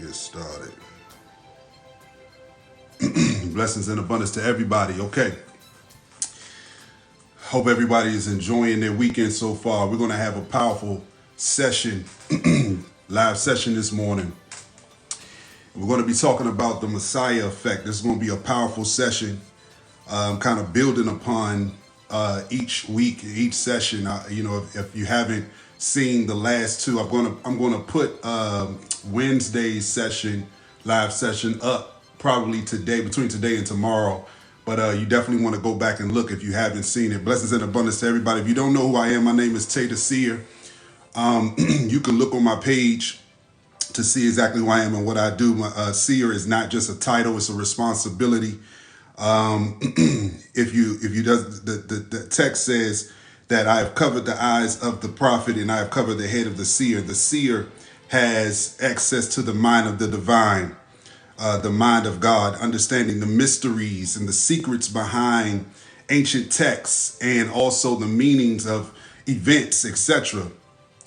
Get started. Blessings and abundance to everybody. Okay. Hope everybody is enjoying their weekend so far. We're going to have a powerful session, live session this morning. We're going to be talking about the Messiah effect. This is going to be a powerful session, kind of building upon each week, each session. If you haven't seen the last two, I'm going to put Wednesday's session, live session up probably today, between today and tomorrow. But you definitely want to go back and look if you haven't seen it. Blessings and abundance to everybody. If you don't know who I am, my name is Seer. You can look on my page to see exactly who I am and what I do. Seer is not just a title; it's a responsibility. If you does the text says that I have covered the eyes of the prophet and I have covered the head of the seer. The seer has access to the mind of the divine, the mind of God, understanding the mysteries and the secrets behind ancient texts and also the meanings of events, etc.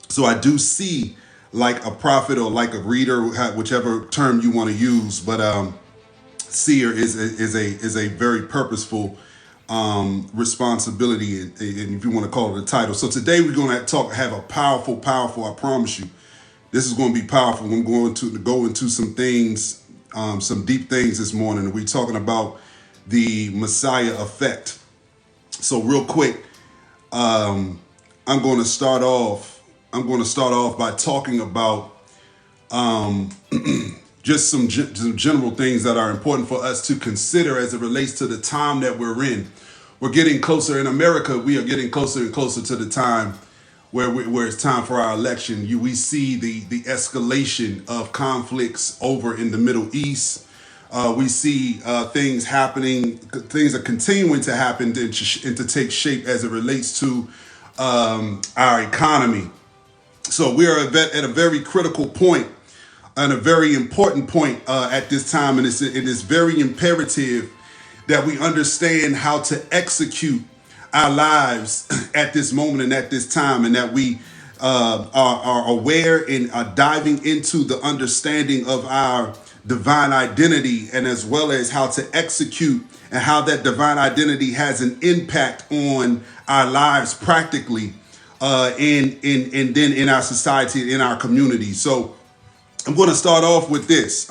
So I do see like a prophet or like a reader, whichever term you want to use, but seer is a very purposeful responsibility, and if you want to call it a title. So today we're going to have a powerful, I promise you, this is going to be powerful. I'm going to go into some things, some deep things this morning. We're talking about the Messiah effect. So real quick, I'm going to start off by talking about just some general things that are important for us to consider as it relates to the time that we're in. We're getting closer in America. We are getting closer and closer to the time where it's time for our election. We see the escalation of conflicts over in the Middle East. We see things happening. Things are continuing to happen and to take shape as it relates to our economy. So we are at a very critical point and a very important point at this time, and it is very imperative that we understand how to execute our lives at this moment and at this time, and that we are aware and are diving into the understanding of our divine identity, and as well as how to execute and how that divine identity has an impact on our lives practically, and then in our society, in our community. So I'm going to start off with this.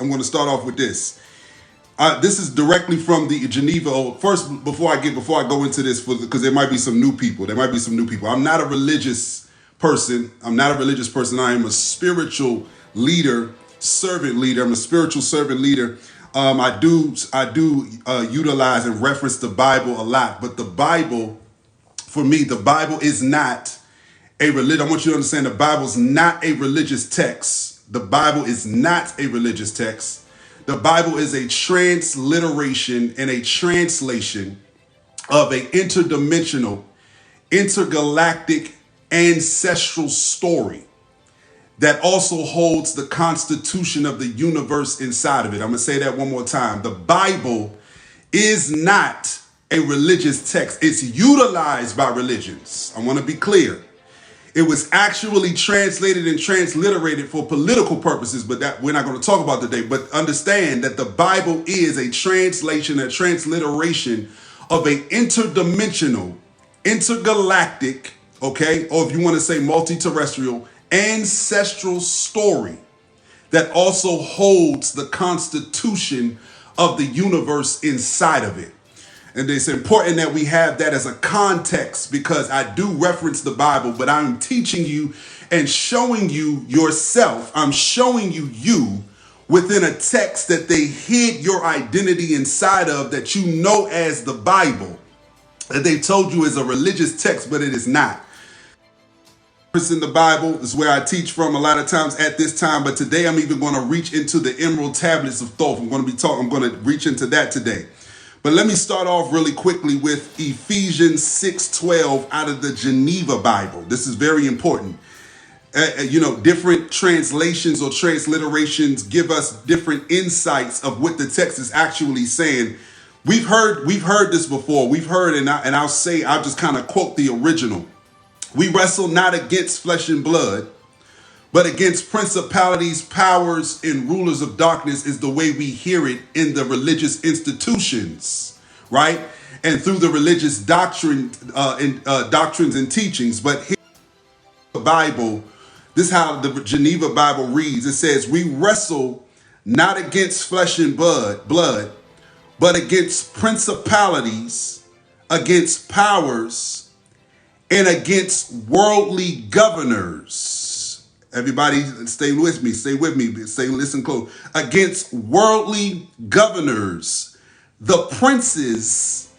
This is directly from the Geneva. First, before I go into this, because there might be some new people. I'm not a religious person. I am a spiritual leader, servant leader. I'm a spiritual servant leader. I do utilize and reference the Bible a lot. But the Bible, for me, the Bible is not a religion. I want you to understand the Bible is not a religious text. The Bible is not a religious text. The Bible is a transliteration and a translation of an interdimensional, intergalactic, ancestral story that also holds the constitution of the universe inside of it. I'm going to say that one more time. The Bible is not a religious text. It's utilized by religions. I want to be clear. It was actually translated and transliterated for political purposes, but that we're not going to talk about today. But understand that the Bible is a translation, a transliteration of an interdimensional, intergalactic, okay, or if you want to say multi-terrestrial, ancestral story that also holds the constitution of the universe inside of it. And it's important that we have that as a context, because I do reference the Bible, but I'm teaching you and showing you yourself. I'm showing you within a text that they hid your identity inside of, that you know as the Bible, that they told you is a religious text, but it is not. In the Bible is where I teach from a lot of times at this time, but today I'm even going to reach into the emerald tablets of Thoth. I'm going to reach into that today. But let me start off really quickly with Ephesians 6:12 out of the Geneva Bible. This is very important. Different translations or transliterations give us different insights of what the text is actually saying. We've heard this before. We've heard, and I'll just kind of quote the original. We wrestle not against flesh and blood, but against principalities, powers, and rulers of darkness is the way we hear it in the religious institutions, right? And through the religious doctrines and teachings. But here in the Bible, this is how the Geneva Bible reads. It says, we wrestle not against flesh and blood, but against principalities, against powers, and against worldly governors. Everybody stay with me, listen close. Against worldly governors, the princes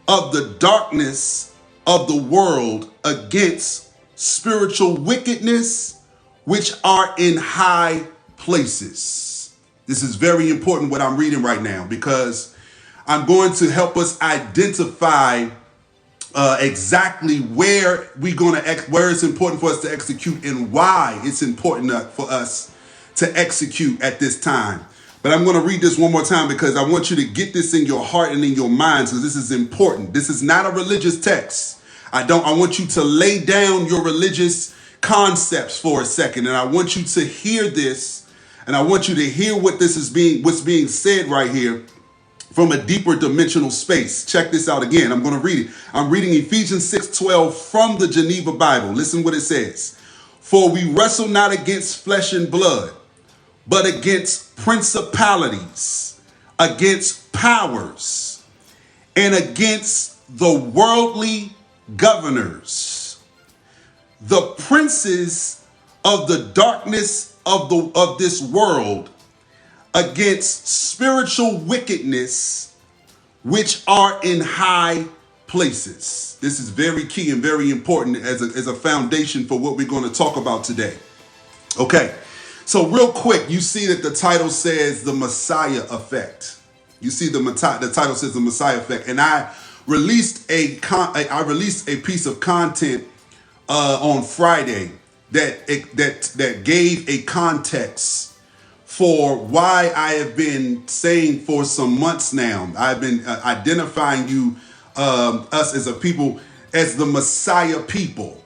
of the darkness of the world, against spiritual wickedness, which are in high places. This is very important what I'm reading right now, because I'm going to help us identify exactly where where it's important for us to execute and why it's important for us to execute at this time. But I'm going to read this one more time because I want you to get this in your heart and in your mind, because this is important. This is not a religious text. I want you to lay down your religious concepts for a second, and I want you to hear this, and I want you to hear what's being said right here from a deeper dimensional space. Check this out again. I'm going to read it. I'm reading Ephesians 6:12 from the Geneva Bible. Listen what it says. For we wrestle not against flesh and blood, but against principalities, against powers, and against the worldly governors, the princes of the darkness of this world, against spiritual wickedness which are in high places. This is very key and very important as a foundation for what we're going to talk about today. Okay, so real quick, you see that the title says the Messiah effect. You see the title says the Messiah effect, and I released a piece of content on Friday that gave a context for why I have been saying for some months now, I've been identifying us as a people, as the Messiah people,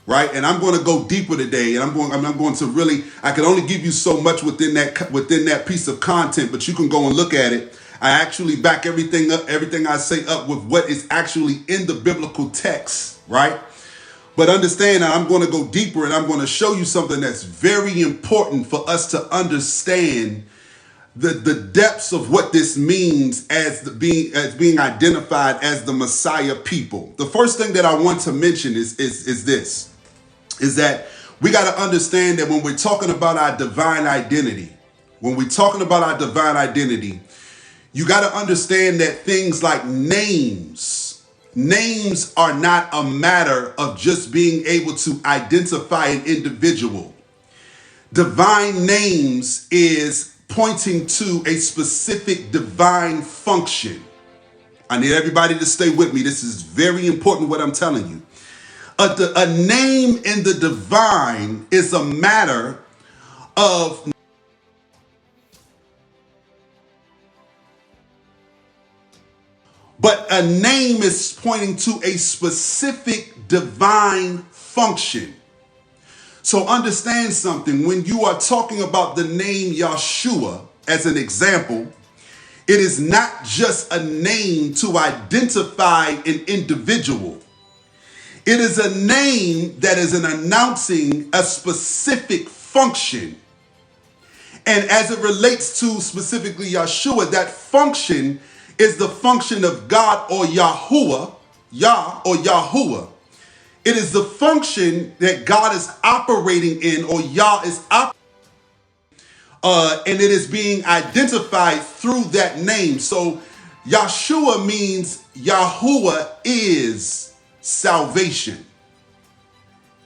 right? And I'm going to go deeper today, and I'm going to really, I can only give you so much within that piece of content, but you can go and look at it. I actually back everything I say up with what is actually in the biblical text, right? But understand that I'm going to go deeper, and I'm going to show you something that's very important for us to understand the depths of what this means as being identified as the Messiah people. The first thing that I want to mention is that we got to understand that when we're talking about our divine identity, you got to understand that things like names are not a matter of just being able to identify an individual. Divine names is pointing to a specific divine function. I need everybody to stay with me. This is very important what I'm telling you. A name in the divine is a matter of but a name is pointing to a specific divine function. So understand something. When you are talking about the name Yahshua as an example, it is not just a name to identify an individual. It is a name that is announcing a specific function. And as it relates to specifically Yahshua, that function is the function of God, or Yahuwah, Yah or Yahuwah. It is the function that God is operating in, or Yah is operating, and it is being identified through that name. So Yahshua means Yahuwah is salvation.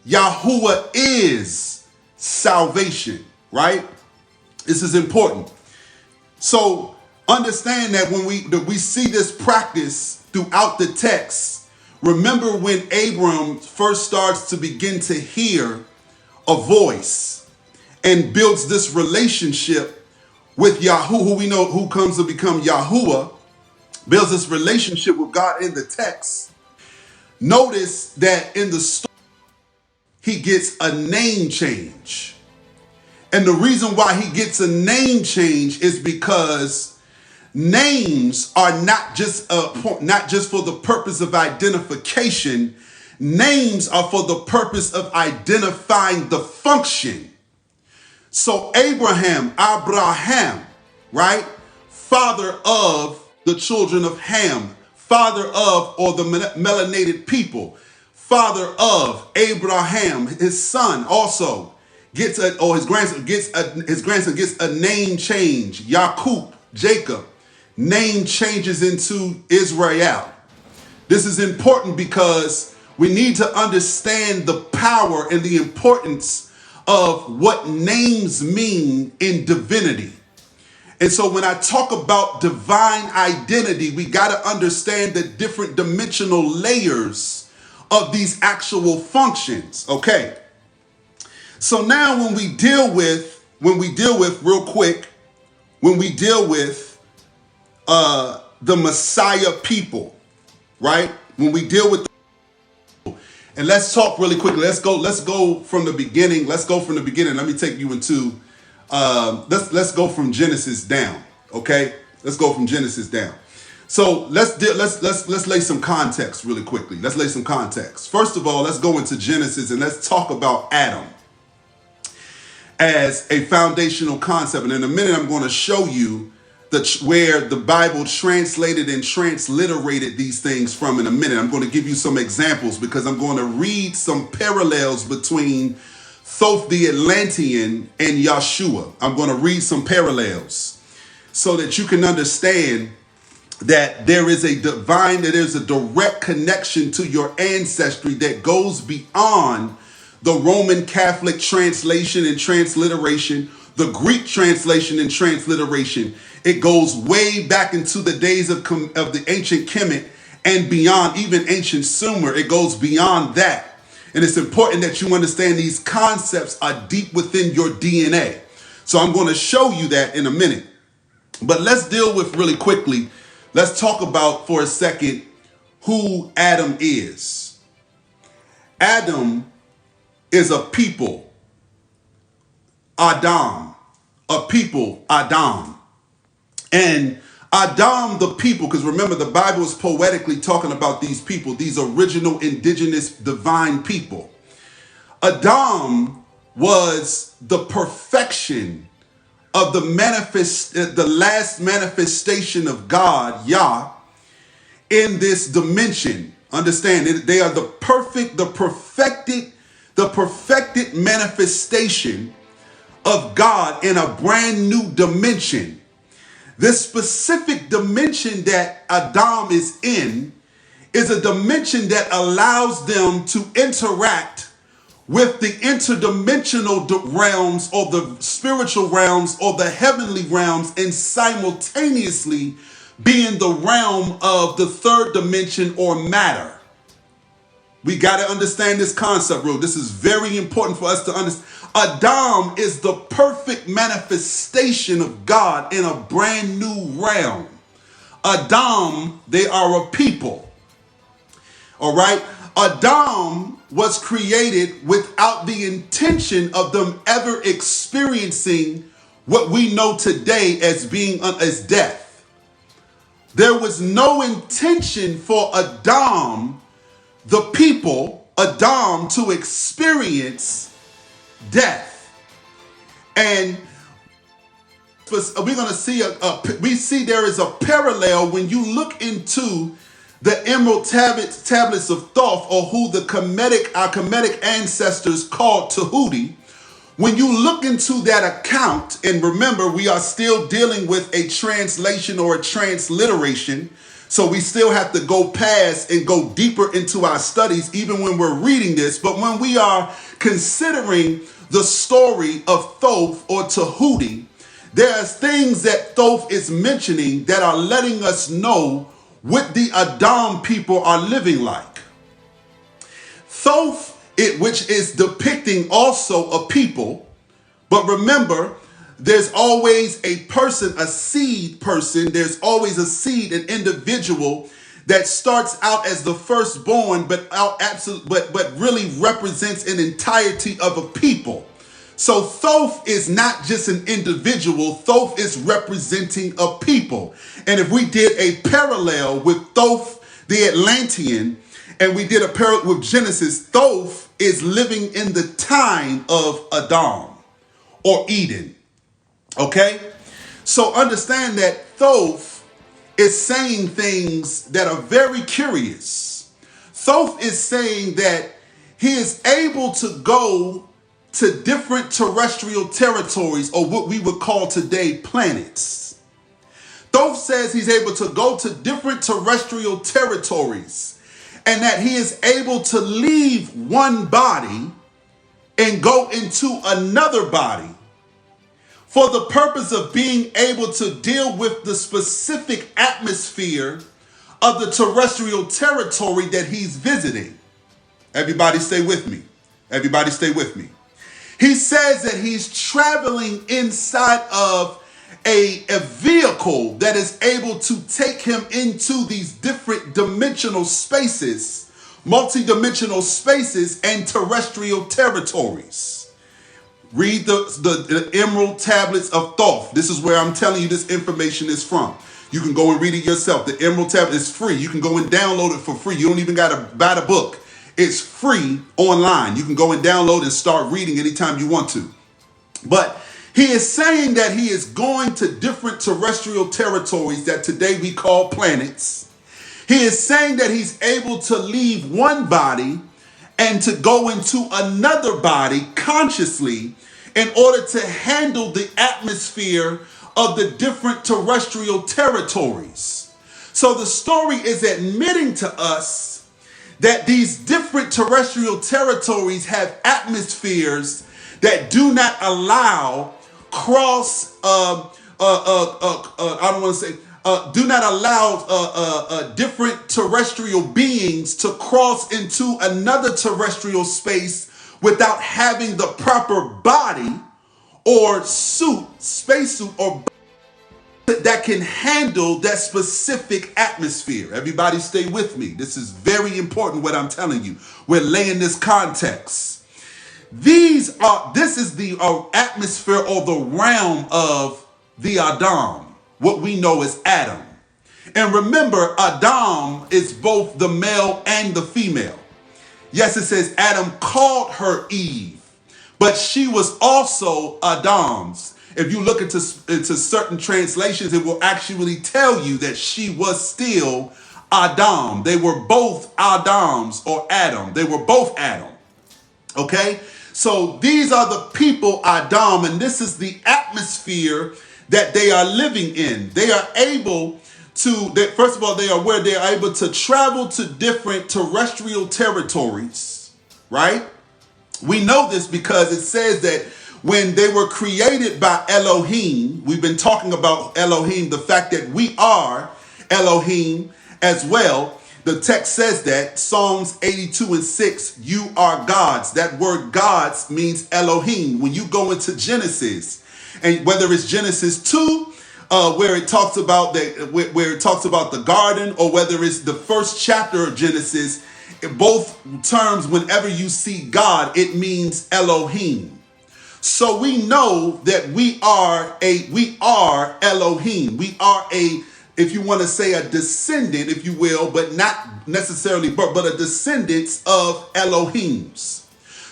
Yahuwah is salvation, right? This is important. So understand that when we see this practice throughout the text, remember when Abram first starts to begin to hear a voice and builds this relationship with Yahu, who we know who comes to become Yahuwah, builds this relationship with God in the text. Notice that in the story, he gets a name change. And the reason why he gets a name change is because names are not just for the purpose of identification. Names are for the purpose of identifying the function. So Abraham, right? Father of the children of Ham, father of, or the melanated people, father of Abraham, his son also gets his grandson gets a name change. Yaqub, Jacob, name changes into Israel. This is important because we need to understand the power and the importance of what names mean in divinity. And so when I talk about divine identity, we got to understand the different dimensional layers of these actual functions. Okay. So now when we deal with real quick, when we deal with the Messiah people, right? When we deal with and let's talk really quickly. Let's go from the beginning. Let's go from the beginning. Let me take you into let's go from Genesis down. Okay? Let's go from Genesis down. So let's lay some context really quickly. Let's lay some context. First of all, let's go into Genesis and let's talk about Adam as a foundational concept. And in a minute, I'm going to show you where the Bible translated and transliterated these things from in a minute. I'm going to give you some examples because I'm going to read some parallels between Thoth the Atlantean and Yahshua. I'm going to read some parallels so that you can understand that there's a direct connection to your ancestry that goes beyond the Roman Catholic translation and transliteration, the Greek translation and transliteration. It goes way back into the days of the ancient Kemet and beyond, even ancient Sumer. It goes beyond that. And it's important that you understand these concepts are deep within your DNA. So I'm going to show you that in a minute. But let's deal with really quickly. Let's talk about for a second who Adam is. Adam is a people. Adam. A people. Adam. And Adam, the people, because remember the Bible is poetically talking about these people, these original indigenous divine people. Adam was the perfection of the last manifestation of God, Yah, in this dimension. Understand, they are the perfected manifestation of God in a brand new dimension. This specific dimension that Adam is in is a dimension that allows them to interact with the interdimensional realms or the spiritual realms or the heavenly realms and simultaneously be in the realm of the third dimension or matter. We got to understand this concept, bro. This is very important for us to understand. Adam is the perfect manifestation of God in a brand new realm. Adam, they are a people. All right. Adam was created without the intention of them ever experiencing what we know today as being as death. There was no intention for Adam, the people, Adam, to experience death. And we're going to see we see there is a parallel when you look into the emerald tablets of Thoth, or who our Kemetic ancestors called Tahuti. When you look into that account, and remember, we are still dealing with a translation or a transliteration, so we still have to go past and go deeper into our studies, even when we're reading this. But when we are considering the story of Thoth or Tahuti, there's things that Thoth is mentioning that are letting us know what the Adam people are living like. Thoth, which is depicting also a people, but remember, there's always a person, a seed person. There's always a seed, an individual that starts out as the firstborn, but really represents an entirety of a people. So Thoth is not just an individual. Thoth is representing a people. And if we did a parallel with Thoth, the Atlantean, and we did a parallel with Genesis, Thoth is living in the time of Adam or Eden. Okay? So understand that Thoth is saying things that are very curious. Thoth is saying that he is able to go to different terrestrial territories, or what we would call today planets. Thoth says he's able to go to different terrestrial territories, and that he is able to leave one body and go into another body for the purpose of being able to deal with the specific atmosphere of the terrestrial territory that he's visiting. Everybody stay with me. Everybody stay with me. He says that he's traveling inside of a vehicle that is able to take him into these different dimensional spaces, multi-dimensional spaces, and terrestrial territories. Read the Emerald Tablets of Thoth. This is where I'm telling you this information is from. You can go and read it yourself. The Emerald Tablet is free. You can go and download it for free. You don't even got to buy the book. It's free online. You can go and download and start reading anytime you want to. But he is saying that he is going to different terrestrial territories that today we call planets. He is saying that he's able to leave one body and to go into another body consciously in order to handle the atmosphere of the different terrestrial territories. So the story is admitting to us that these different terrestrial territories have atmospheres that do not allow do not allow different terrestrial beings to cross into another terrestrial space without having the proper body or suit, spacesuit, or that can handle that specific atmosphere. Everybody stay with me. This is very important what I'm telling you. We're laying this context. This is the atmosphere or the realm of the Adam, what we know as Adam. And remember, Adam is both the male and the female. Yes, it says Adam called her Eve, but she was also Adam's. If you look into certain translations, it will actually tell you that she was still Adam. They were both Adams or Adam. They were both Adam. Okay? So these are the people, Adam, and this is the atmosphere that they are living in. They are able to, first of all, they are able to travel to different terrestrial territories, right? We know this because it says that when they were created by Elohim, we've been talking about Elohim, the fact that we are Elohim as well. The text says that, Psalms 82:6, you are gods. That word gods means Elohim. When you go into Genesis, and whether it's Genesis 2, where it talks about the garden, or whether it's the first chapter of Genesis, in both terms, whenever you see God, it means Elohim. So we know that we are Elohim. We are if you want to say, a descendant, if you will, but not necessarily, but a descendant of Elohims.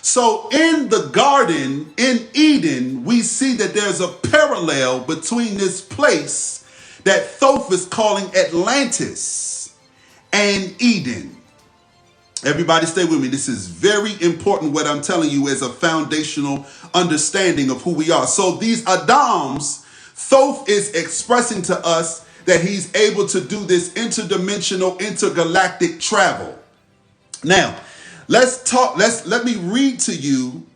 So in the garden, in Eden, we see that there's a parallel between this place that Thoth is calling Atlantis and Eden. Everybody stay with me. This is very important what I'm telling you as a foundational understanding of who we are. So these Adams, Thoth is expressing to us that he's able to do this interdimensional, intergalactic travel. Now, let me read to you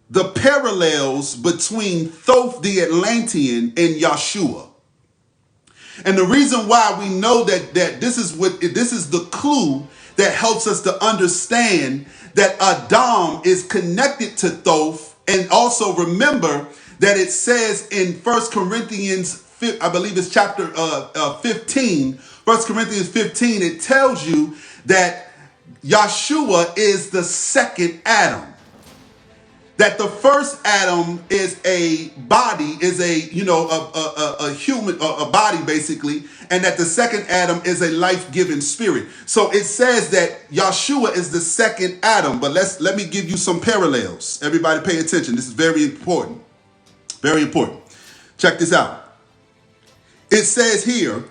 the parallels between Thoth the Atlantean and Yeshua. And the reason why we know that this is the clue that helps us to understand that Adam is connected to Thoth. And also remember that it says in 1 Corinthians, I believe it's chapter 15, 1 Corinthians 15, it tells you that Yeshua is the second Adam. that the first Adam is a body, is a, a human, a body basically, and that the second Adam is a life-giving spirit. So it says that Yahshua is the second Adam, but let me give you some parallels. Everybody pay attention. This is very important. Very important. Check this out. It says here,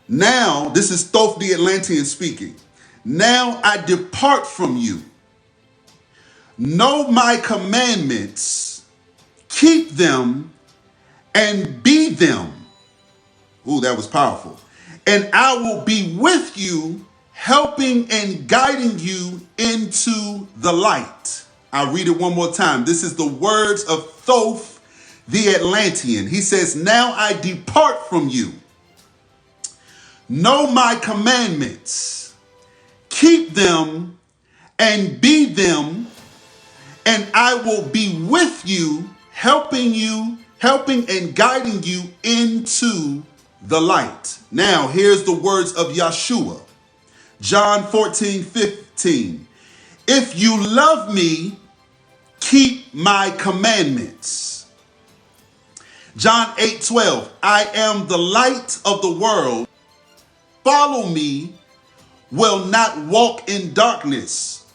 now, this is Thoth the Atlantean speaking. Now I depart from you. Know my commandments, keep them, and be them. Ooh, that was powerful. And I will be with you, helping and guiding you into the light. I'll read it one more time. This is the words of Thoth the Atlantean. He says, now I depart from you. Know my commandments, keep them, and be them, and I will be with you, helping and guiding you into the light. Now, here's the words of Yahshua. John 14:15. If you love me, keep my commandments. John 8:12. I am the light of the world. Follow me, will not walk in darkness,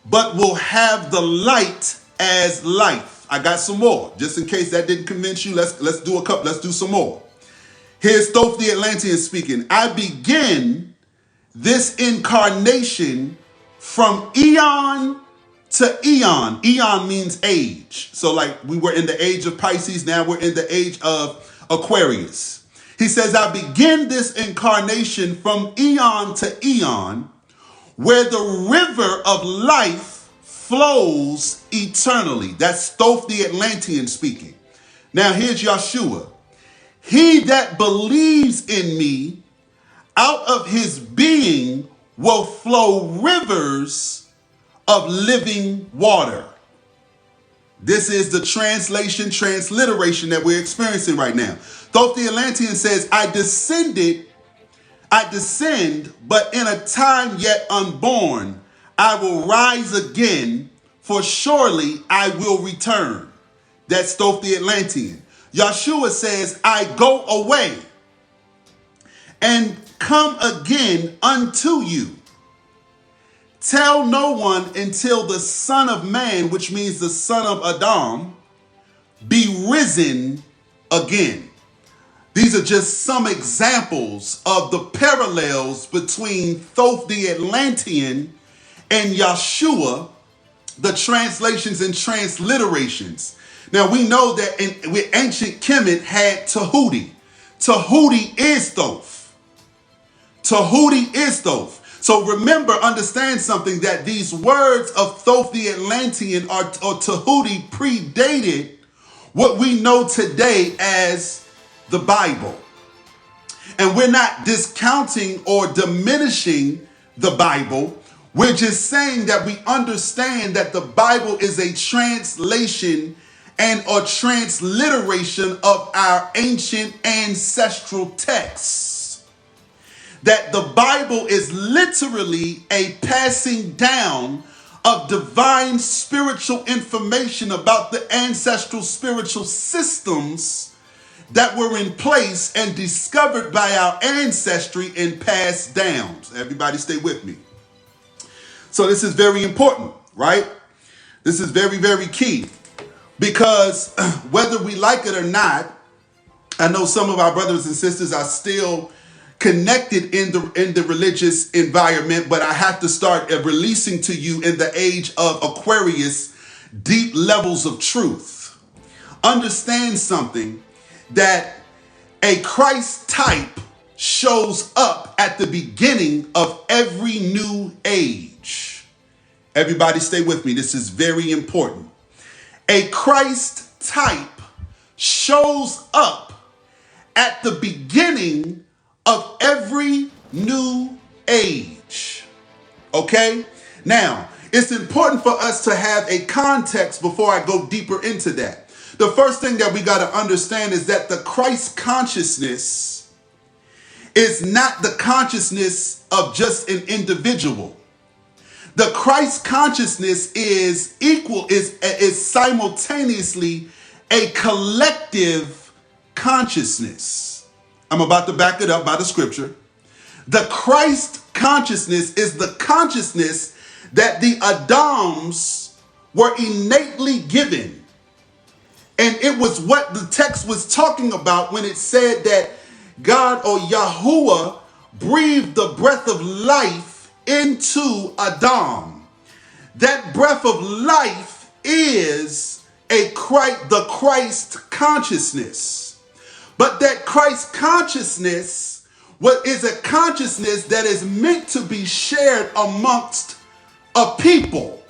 but will have the light as life. I got some more, just in case that didn't convince you. Let's do a couple. Let's do some more. Here's Thoth the Atlantean speaking. I begin this incarnation from eon to eon. Eon means age. So like we were in the age of Pisces, now we're in the age of Aquarius. He says, I begin this incarnation from eon to eon, where the river of life flows eternally. That's Thoth the Atlantean speaking. Now here's Yahshua. He that believes in me, out of his being will flow rivers of living water. This is the transliteration that we're experiencing right now. Thoth the Atlantean says, I descend, but in a time yet unborn, I will rise again, for surely I will return. That's Thoth the Atlantean. Yahshua says, I go away and come again unto you. Tell no one until the Son of Man, which means the son of Adam, be risen again. These are just some examples of the parallels between Thoth the Atlantean and Yahshua, the translations and transliterations. Now we know that with ancient Kemet had Tahuti. Tahuti is Thoth. Tahuti is Thoth. So remember, understand something, that these words of Thoth the Atlantean or Tahuti predated what we know today as the Bible. And we're not discounting or diminishing the Bible. We're just saying that we understand that the Bible is a translation and a transliteration of our ancient ancestral texts. That the Bible is literally a passing down of divine spiritual information about the ancestral spiritual systems that were in place and discovered by our ancestry and passed down. Everybody stay with me. So this is very important, right? This is very, very key, because whether we like it or not, I know some of our brothers and sisters are still connected in the religious environment, but I have to start releasing to you in the age of Aquarius deep levels of truth. Understand something, that a Christ type shows up at the beginning of every new age. Everybody stay with me. This is very important. A Christ type shows up at the beginning of every new age. Okay? Now, it's important for us to have a context before I go deeper into that. The first thing that we got to understand is that the Christ consciousness is not the consciousness of just an individual. The Christ consciousness is simultaneously a collective consciousness. I'm about to back it up by the scripture. The Christ consciousness is the consciousness that the Adams were innately given. And it was what the text was talking about when it said that God or Yahuwah breathed the breath of life into Adam. That breath of life is the Christ consciousness. But that Christ consciousness is a consciousness that is meant to be shared amongst a people.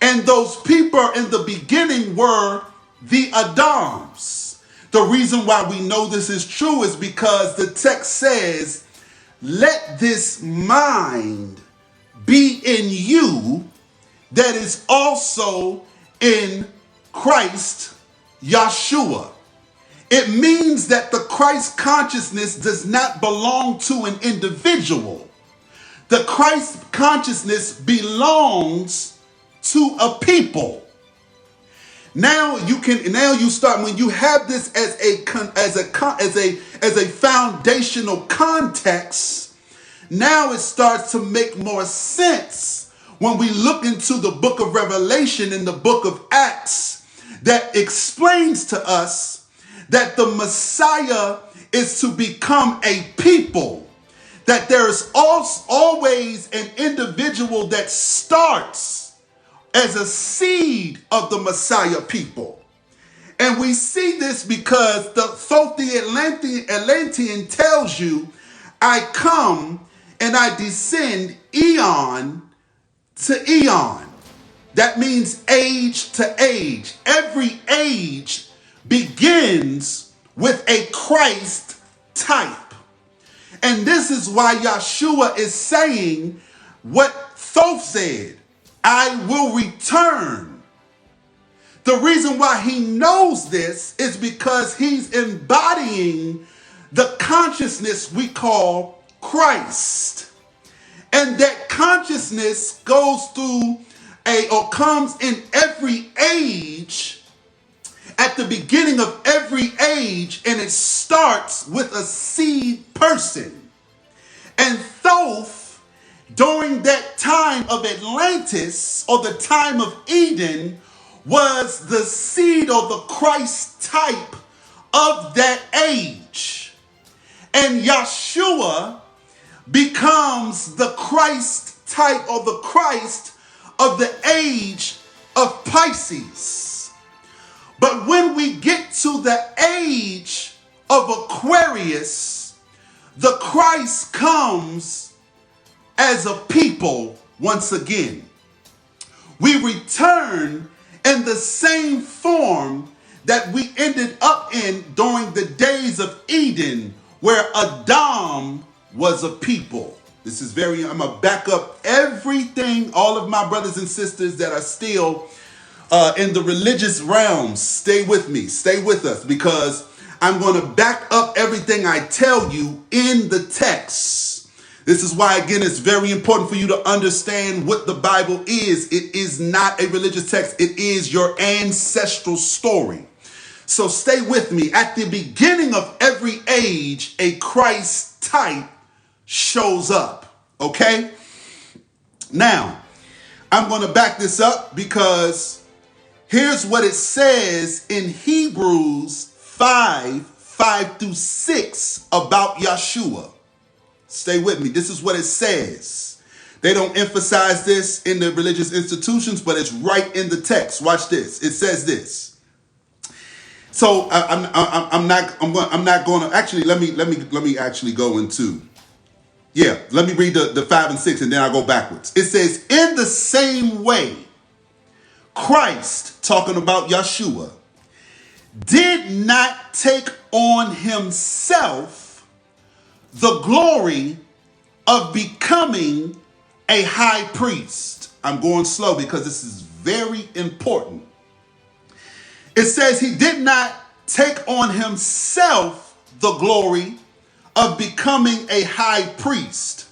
And those people in the beginning were the Adams. The reason why we know this is true is because the text says, let this mind be in you that is also in Christ Yeshua. It means that the Christ consciousness does not belong to an individual. The Christ consciousness belongs to a people. Now you start, when you have this as a foundational context, now it starts to make more sense when we look into the book of Revelation and the book of Acts that explains to us that the Messiah is to become a people, that there's always an individual that starts as a seed of the Messiah people. And we see this because the Atlantean tells you, I come and I descend eon to eon. That means age to age. Every age begins with a Christ type. And this is why Yeshua is saying what Thoth said, I will return. The reason why he knows this is because he's embodying the consciousness we call Christ. And that consciousness goes through comes in every age, at the beginning of every age, and it starts with a seed person. And Thoth, during that time of Atlantis, or the time of Eden, was the seed or the Christ type of that age. And Yeshua becomes the Christ type, or the Christ of the age of Pisces. But when we get to the age of Aquarius, the Christ comes as a people once again. We return in the same form that we ended up in during the days of Eden, where Adam was a people. This is I'm going to back up everything, all of my brothers and sisters that are still in the religious realms. Stay with me, stay with us, because I'm going to back up everything I tell you in the text. This is why, again, it's very important for you to understand what the Bible is. It is not a religious text. It is your ancestral story. So stay with me. At the beginning of every age, a Christ type shows up. Okay? Now, I'm going to back this up because here's what it says in Hebrews 5:5-6 about Yeshua. Stay with me. This is what it says. They don't emphasize this in the religious institutions, but it's right in the text. Watch this. It says this. So I'm not going to actually let me actually go into. Yeah, let me read the 5 and 6 and then I'll go backwards. It says, in the same way, Christ, talking about Yeshua, did not take on himself the glory of becoming a high priest. I'm going slow because this is very important. It says he did not take on himself the glory of becoming a high priest,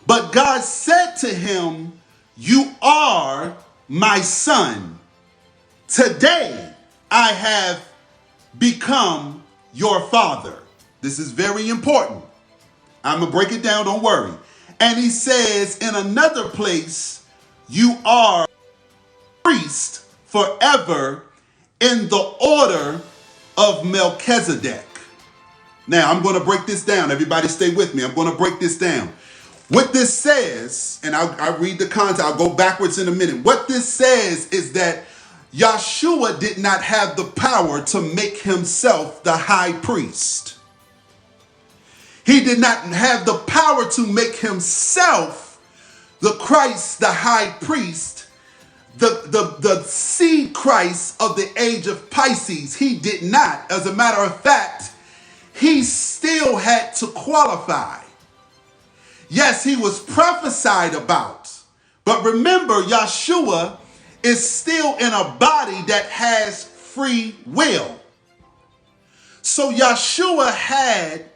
But God said to him, "You are my son. Today I have become your father." This is very important. I'm going to break it down, don't worry. And he says in another place, "You are priest forever in the order of Melchizedek." Now, I'm going to break this down. Everybody stay with me. I'm going to break this down. What this says, and I'll read the context. I'll go backwards in a minute. What this says is that Yahshua did not have the power to make himself the high priest. He did not have the power to make himself the Christ, the high priest, the seed Christ of the age of Pisces. He did not. As a matter of fact, he still had to qualify. Yes, he was prophesied about. But remember, Yahshua is still in a body that has free will. So Yahshua had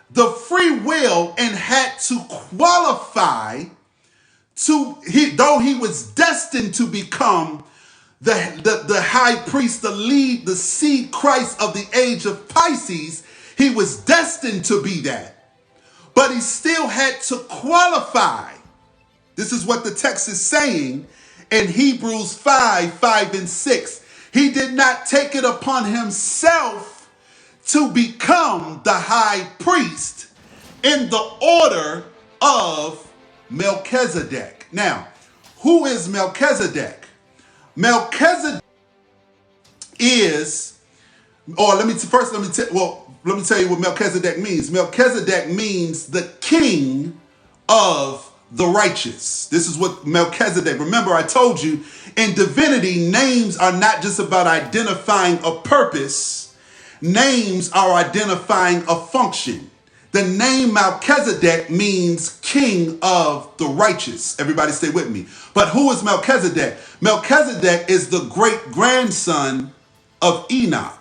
the free will and had to qualify though he was destined to become the high priest, the seed Christ of the age of Pisces. He was destined to be that. But he still had to qualify. This is what the text is saying in Hebrews 5 and 6. He did not take it upon himself to become the high priest in the order of Melchizedek. Now, who is Melchizedek? Melchizedek is, or let me tell you what Melchizedek means. Melchizedek means the king of the righteous. This is what Melchizedek. Remember, I told you in divinity, names are not just about identifying a purpose. Names are identifying a function. The name Melchizedek means king of the righteous. Everybody stay with me. But who is Melchizedek? Melchizedek is the great grandson of Enoch.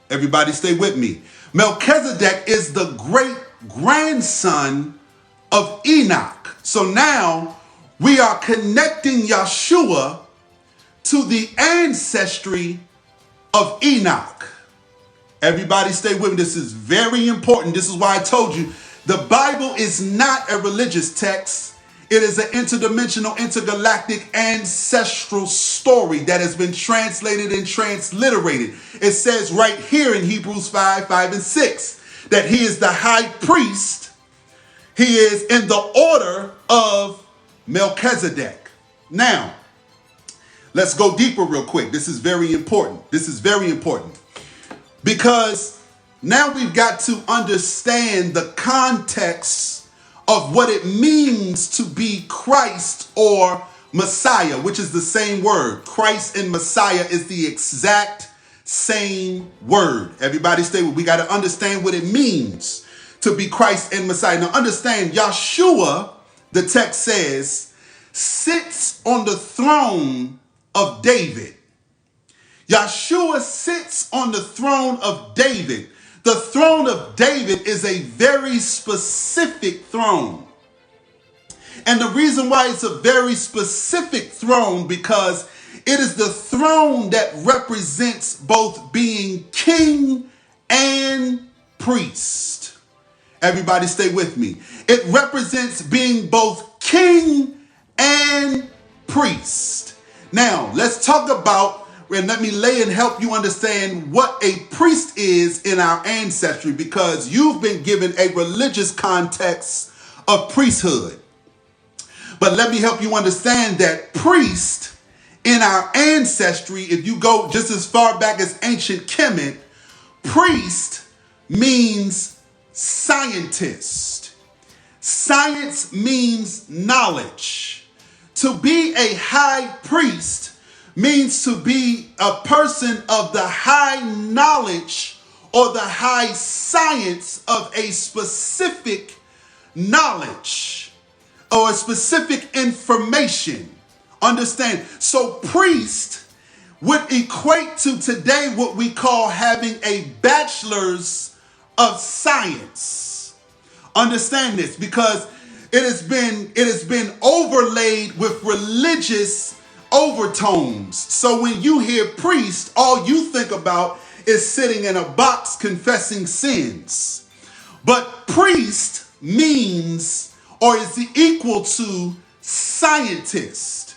Everybody stay with me. Melchizedek is the great grandson of Enoch. So now we are connecting Yahshua to the ancestry of Enoch. Everybody stay with me. This is very important. This is why I told you the Bible is not a religious text. It is an interdimensional, intergalactic, ancestral story that has been translated and transliterated. It says right here in Hebrews 5 and 6 that he is the high priest. He is in the order of Melchizedek. Now, let's go deeper real quick. This is very important. This is very important. Because now we've got to understand the context of what it means to be Christ or Messiah, which is the same word. Christ and Messiah is the exact same word. Everybody stay with me. We got to understand what it means to be Christ and Messiah. Now understand, Yahshua, the text says, sits on the throne of David. Yahshua sits on the throne of David. The throne of David is a very specific throne. And the reason why it's a very specific throne, because it is the throne that represents both being king and priest. Everybody stay with me. It represents being both king and priest. Now, let's talk about, and let me lay and help you understand what a priest is in our ancestry, because you've been given a religious context of priesthood. But let me help you understand that priest in our ancestry, if you go just as far back as ancient Kemet, priest means scientist. Science means knowledge. To be a high priest means to be a person of the high knowledge or the high science of a specific knowledge or a specific information. Understand? So priest would equate to today what we call having a bachelor's of science. Understand this, because it has been overlaid with religious overtones. So when you hear priest, all you think about is sitting in a box confessing sins. But priest means or is equal to scientist.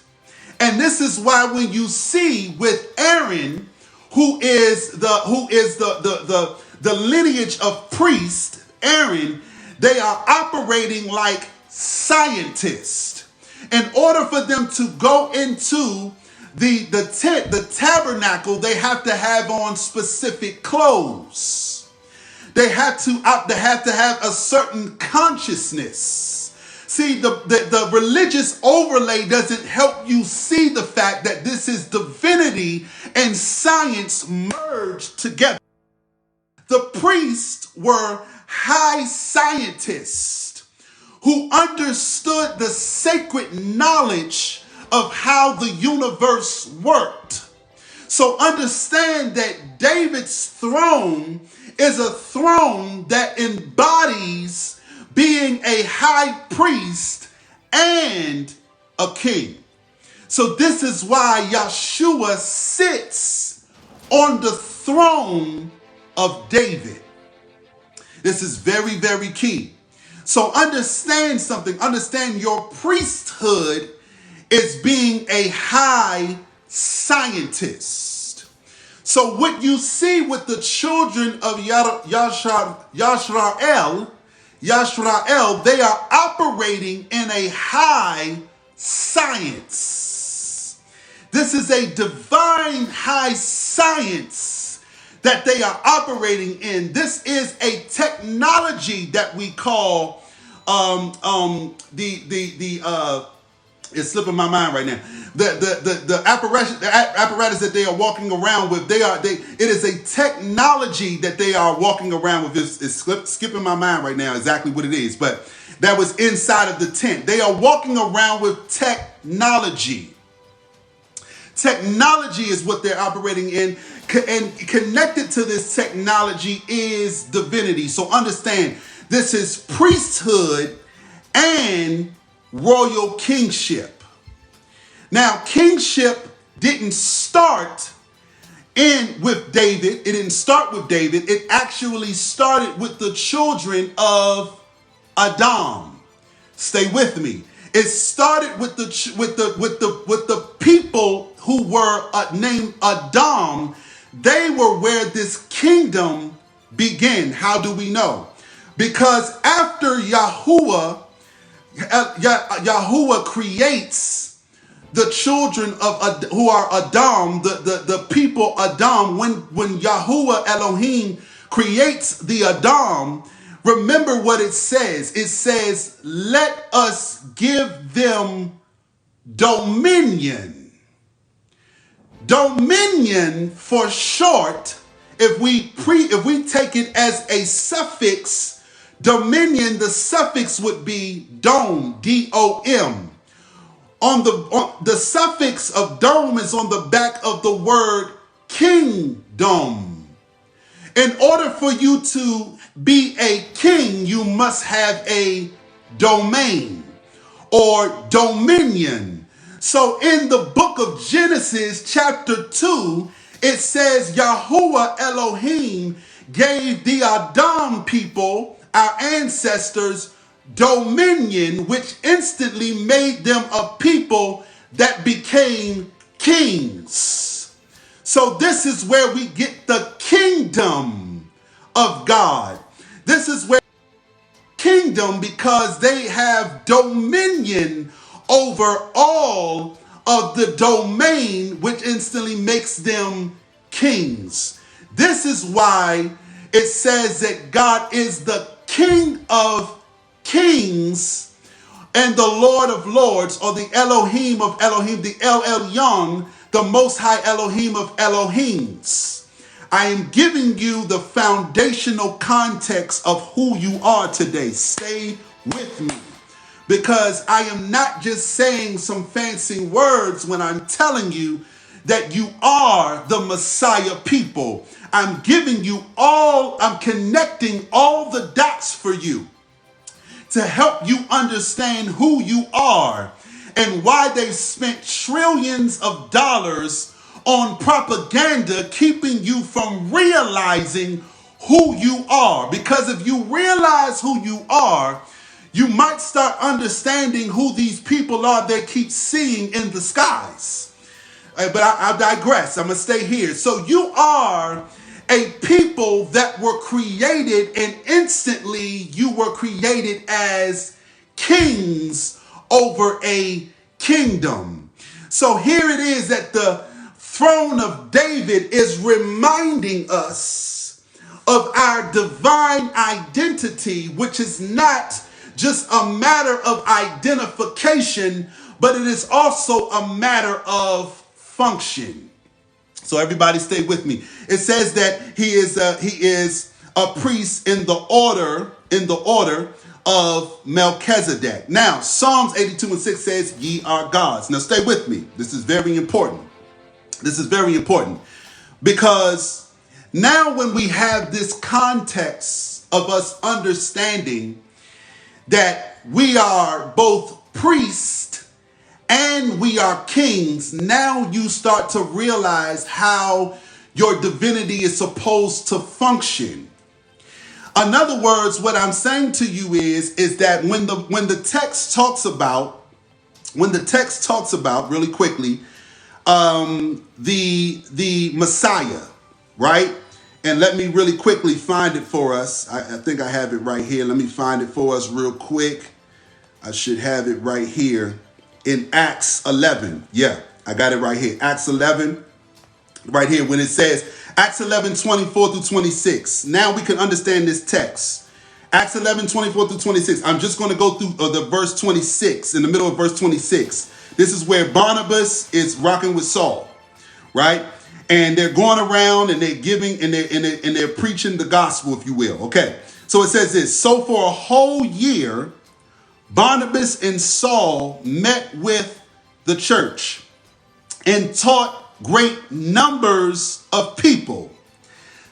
And this is why when you see with Aaron, who is the lineage of priest, Aaron, they are operating like scientists. In order for them to go into the tent, the tabernacle, they have to have on specific clothes. They have to have a certain consciousness. See, the religious overlay doesn't help you see the fact that this is divinity and science merged together. The priests were high scientists who understood the sacred knowledge of how the universe worked. So understand that David's throne is a throne that embodies being a high priest and a king. So this is why Yeshua sits on the throne of David. This is very, very key. So understand something. Understand your priesthood is being a high scientist. So what you see with the children of Yashrael, they are operating in a high science. This is a divine high science that they are operating in. This is a technology that we call it's slipping my mind right now. The apparatus that they are walking around with, it is a technology that they are walking around with. It's skipping my mind right now exactly what it is, but that was inside of the tent. They are walking around with technology. Technology is what they're operating in, and connected to this technology is divinity. So understand, this is priesthood and royal kingship. Now, kingship didn't start with David. It didn't start with David. It actually started with the children of Adam. Stay with me. It started with the people who were named Adam. They were where this kingdom began. How do we know? Because after Yahuwah creates the children of who are Adam, the people Adam. When Yahuwah Elohim creates the Adam, remember what it says. It says, "Let us give them dominion." Dominion, for short, if we take it as a suffix. Dominion, the suffix would be dome, D-O-M. On the suffix of dome is on the back of the word kingdom. In order for you to be a king, you must have a domain or dominion. So in the book of Genesis, chapter 2, it says Yahuwah Elohim gave the Adam people, our ancestors, dominion, which instantly made them a people that became kings. So this is where we get the kingdom of God. This is where kingdom, because they have dominion over all of the domain, which instantly makes them kings. This is why it says that God is the King of kings and the Lord of lords, or the Elohim of Elohim, the El Elyon, the Most High Elohim of Elohims. I am giving you the foundational context of who you are today. Stay with me, because I am not just saying some fancy words when I'm telling you that you are the Messiah people. I'm giving you I'm connecting all the dots for you. to help you understand who you are and why they've spent trillions of dollars on propaganda, keeping you from realizing who you are. Because if you realize who you are, you might start understanding who these people are that keep seeing in the skies. But I digress. I'm going to stay here. So you are a people that were created, and instantly you were created as kings over a kingdom. So here it is that the throne of David is reminding us of our divine identity, which is not just a matter of identification, but it is also a matter of function. So everybody stay with me. It says that he is a priest in the order of Melchizedek. Now, Psalms 82:6 says, ye are gods. Now stay with me. This is very important. This is very important because now when we have this context of us understanding that we are both priests and we are kings, now you start to realize how your divinity is supposed to function. In other words, what I'm saying to you is that when the text talks about really quickly, the Messiah, right? And let me really quickly find it for us. I think I have it right here. Let me find it for us real quick. I should have it right here in Acts 11. Yeah, I got it right here. Acts 11, right here, when it says, Acts 11, 24 through 26. Now we can understand this text. Acts 11, 24 through 26. I'm just going to go through the verse 26, in the middle of verse 26. This is where Barnabas is rocking with Saul, right? And they're going around and they're giving and they're preaching the gospel, if you will. Okay. So it says this. So for a whole year, Barnabas and Saul met with the church and taught great numbers of people.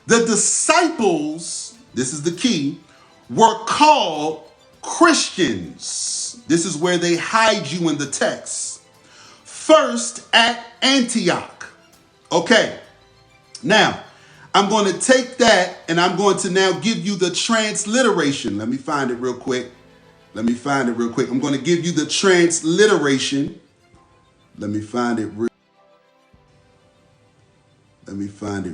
The disciples, this is the key, were called Christians. This is where they hide you in the text. First at Antioch. Okay, now I'm going to take that and I'm going to now give you the transliteration. Let me find it real quick. I'm going to give you the transliteration. Let me find it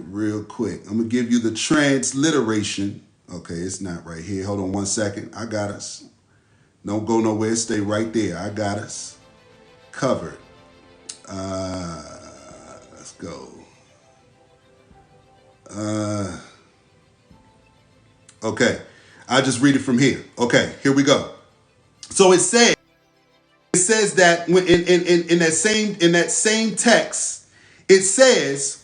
real quick. I'm going to give you the transliteration. Okay, it's not right here. Hold on one second. I got us. Don't go nowhere. Stay right there. I got us covered. Let's go. Okay, I'll just read it from here. Okay, here we go. So it says that when in that same text, it says,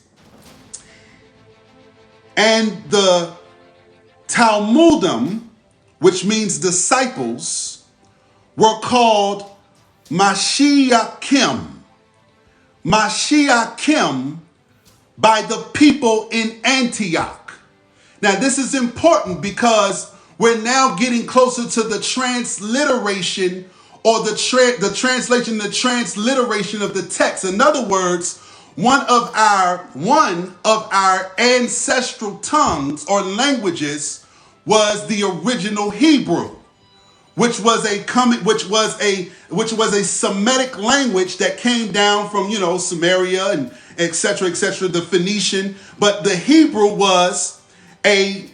and the Talmudim, which means disciples, were called Mashiachim. Mashiachim by the people in Antioch. Now this is important because we're now getting closer to the transliteration or the transliteration of the text. In other words, one of our ancestral tongues or languages was the original Hebrew, which was a Semitic language that came down from, Samaria and et cetera, the Phoenician. But the Hebrew was a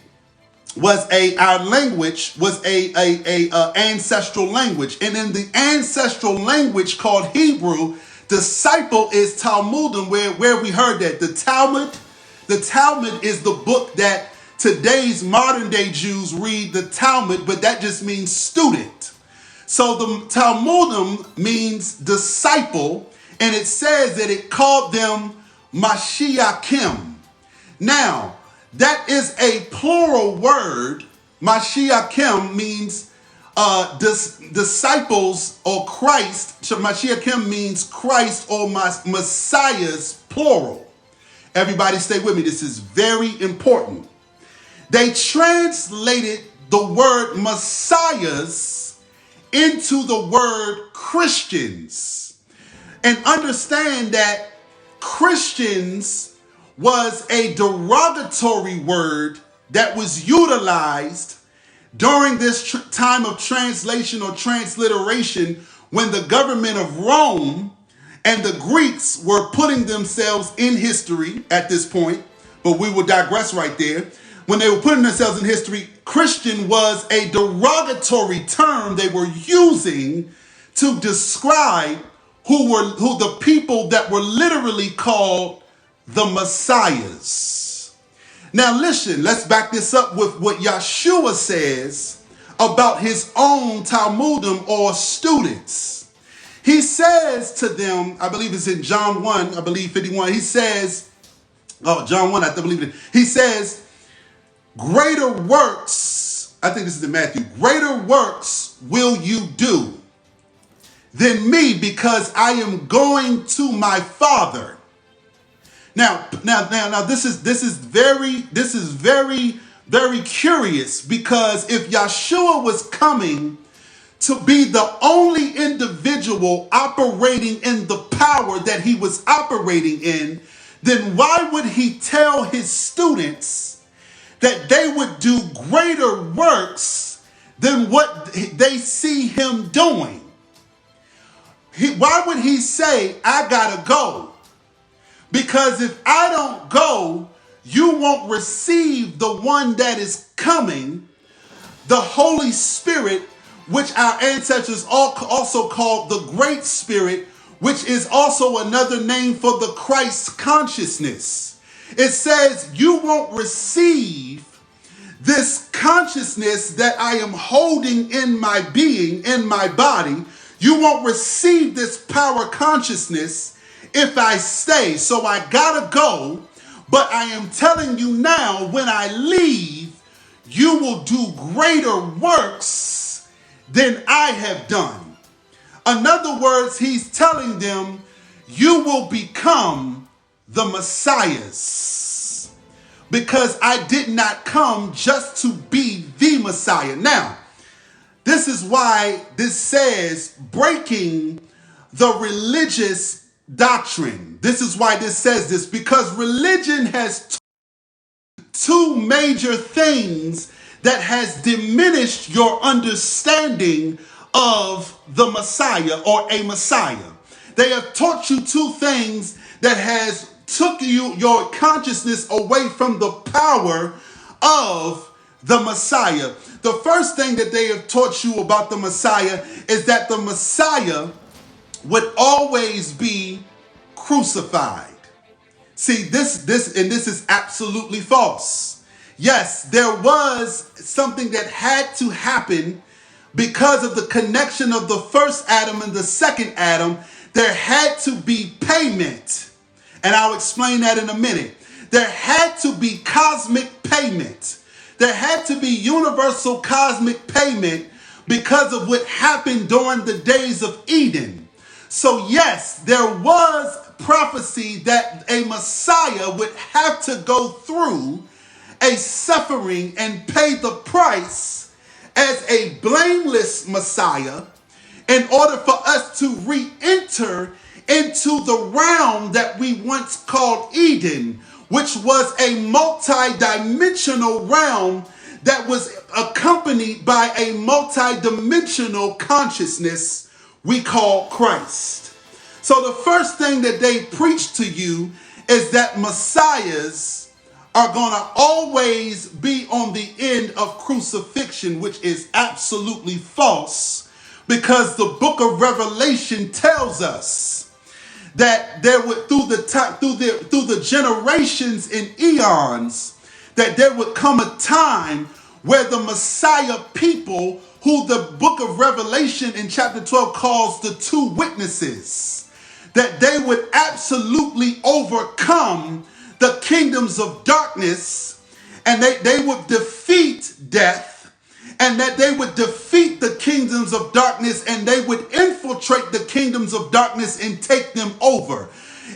ancestral language. And in the ancestral language called Hebrew, disciple is Talmudim, where we heard that. The Talmud is the book that today's modern day Jews read, the Talmud, but that just means student. So the Talmudim means disciple, and it says that it called them Mashiachim. Now, that is a plural word. Mashiachim means disciples or Christ. So Mashiachim means Christ or Messiahs, plural. Everybody stay with me. This is very important. They translated the word Messiahs into the word Christians and understand that Christians was a derogatory word that was utilized during this time of translation or transliteration when the government of Rome and the Greeks were putting themselves in history at this point, but we will digress right there. When they were putting themselves in history, Christian was a derogatory term they were using to describe who the people that were literally called the Messiahs. Now listen, let's back this up with what Yeshua says about his own Talmudim or students. He says to them, I believe it's in John 1, I believe 51, he says, John 1, I believe it. He says, greater works, I think this is in Matthew, greater works will you do than me because I am going to my Father. Now, this is very curious, because if Yeshua was coming to be the only individual operating in the power that he was operating in, then why would he tell his students that they would do greater works than what they see him doing? Why would he say, I gotta go? Because if I don't go, you won't receive the one that is coming, the Holy Spirit, which our ancestors also called the Great Spirit, which is also another name for the Christ consciousness. It says you won't receive this consciousness that I am holding in my being, in my body. You won't receive this power consciousness if I stay. So I gotta go, but I am telling you now, when I leave, you will do greater works than I have done. In other words, he's telling them, you will become the Messiahs, because I did not come just to be the Messiah. Now, this is why this says breaking the religious doctrine. This is why this says this, because religion has two major things that has diminished your understanding of the Messiah or a Messiah. They have taught you two things that has took your consciousness away from the power of the Messiah. The first thing that they have taught you about the Messiah is that the Messiah would always be crucified. See, this is absolutely false. Yes, there was something that had to happen because of the connection of the first Adam and the second Adam. There had to be payment, and I'll explain that in a minute. There had to be cosmic payment. There had to be universal cosmic payment because of what happened during the days of Eden. So yes, there was prophecy that a Messiah would have to go through a suffering and pay the price as a blameless Messiah in order for us to re-enter into the realm that we once called Eden, which was a multi-dimensional realm that was accompanied by a multi-dimensional consciousness we call Christ. So the first thing that they preach to you is that Messiahs are going to always be on the end of crucifixion, which is absolutely false, because the book of Revelation tells us that there would through the generations and eons, that there would come a time where the Messiah people, who the book of Revelation in chapter 12 calls the two witnesses, that they would absolutely overcome the kingdoms of darkness, and they would defeat death, and that they would defeat the kingdoms of darkness, and they would infiltrate the kingdoms of darkness and take them over.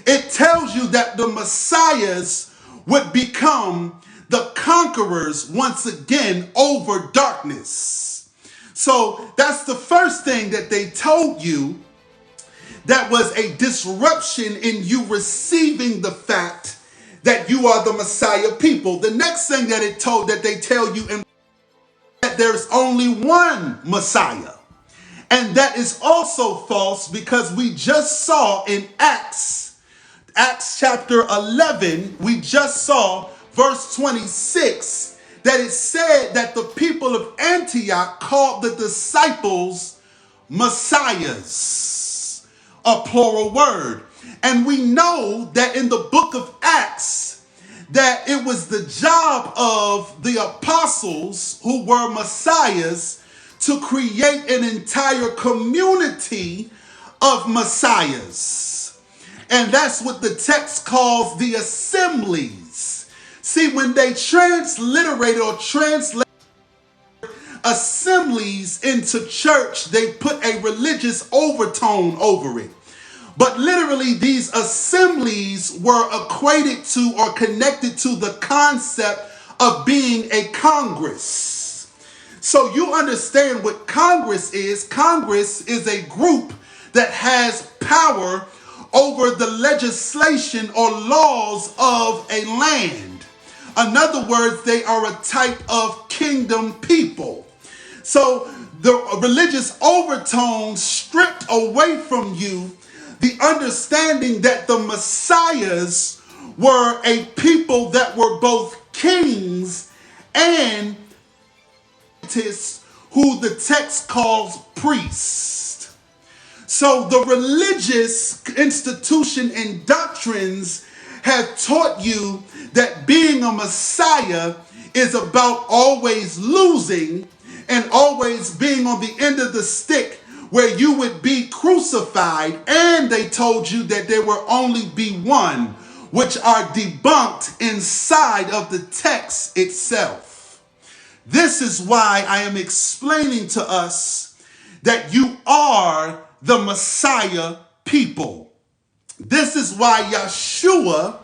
It tells you that the Messiahs would become the conquerors once again over darkness. So that's the first thing that they told you that was a disruption in you receiving the fact that you are the Messiah people. The next thing that they tell you in that there's only one Messiah. And that is also false, because we just saw in Acts chapter 11, we just saw verse 26, that it said that the people of Antioch called the disciples messiahs, a plural word. And we know that in the book of Acts, that it was the job of the apostles, who were messiahs, to create an entire community of messiahs. And that's what the text calls the assemblies. See, when they transliterate assemblies into church, they put a religious overtone over it. But literally, these assemblies were equated to or connected to the concept of being a congress. So you understand what Congress is. Congress is a group that has power over the legislation or laws of a land. In other words, they are a type of kingdom people. So the religious overtones stripped away from you the understanding that the messiahs were a people that were both kings and who the text calls priests. So the religious institution and doctrines have taught you that being a Messiah is about always losing and always being on the end of the stick where you would be crucified. And they told you that there will only be one, which are debunked inside of the text itself. This is why I am explaining to us that you are the Messiah people. This is why Yeshua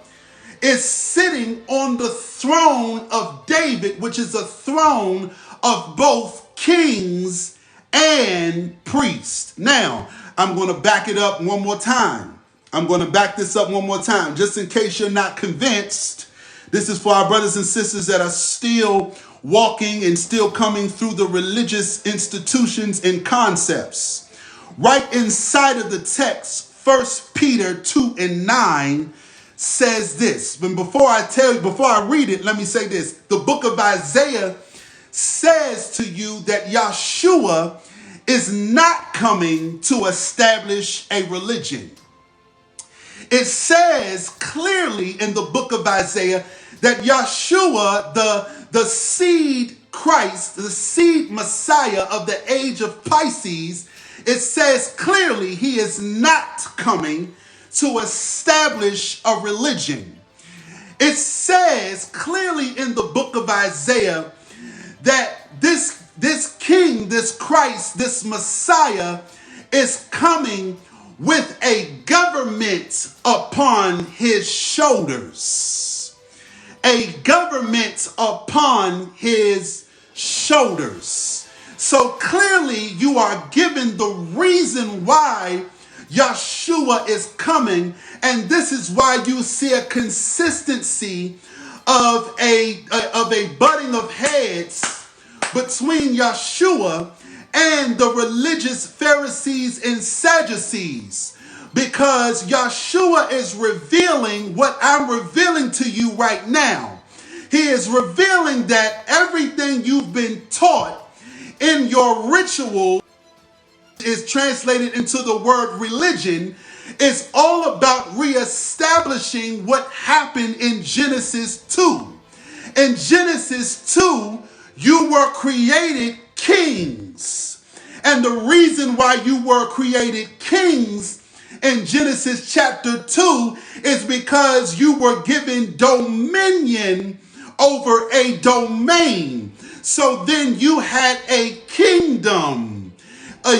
is sitting on the throne of David, which is a throne of both kings and priests. Now, I'm going to back it up one more time. I'm going to back this up one more time, just in case you're not convinced. This is for our brothers and sisters that are still walking and still coming through the religious institutions and concepts. Right inside of the text, 1 Peter 2:9 says this. But before I read it, let me say this. The book of Isaiah says to you that Yeshua is not coming to establish a religion. It says clearly in the book of Isaiah that Yeshua, the seed Christ, the seed Messiah of the age of Pisces, it says clearly he is not coming to establish a religion. It says clearly in the book of Isaiah that this king, this Christ, this Messiah is coming with a government upon his shoulders. A government upon his shoulders. So clearly you are given the reason why Yeshua is coming, and this is why you see a consistency of a butting of heads between Yeshua and the religious Pharisees and Sadducees, because Yeshua is revealing what I'm revealing to you right now. He is revealing that everything you've been taught in your ritual is translated into the word religion. Is all about reestablishing what happened in Genesis 2. In Genesis 2, you were created kings. And the reason why you were created kings in Genesis chapter 2 is because you were given dominion over a domain. So then you had a kingdom.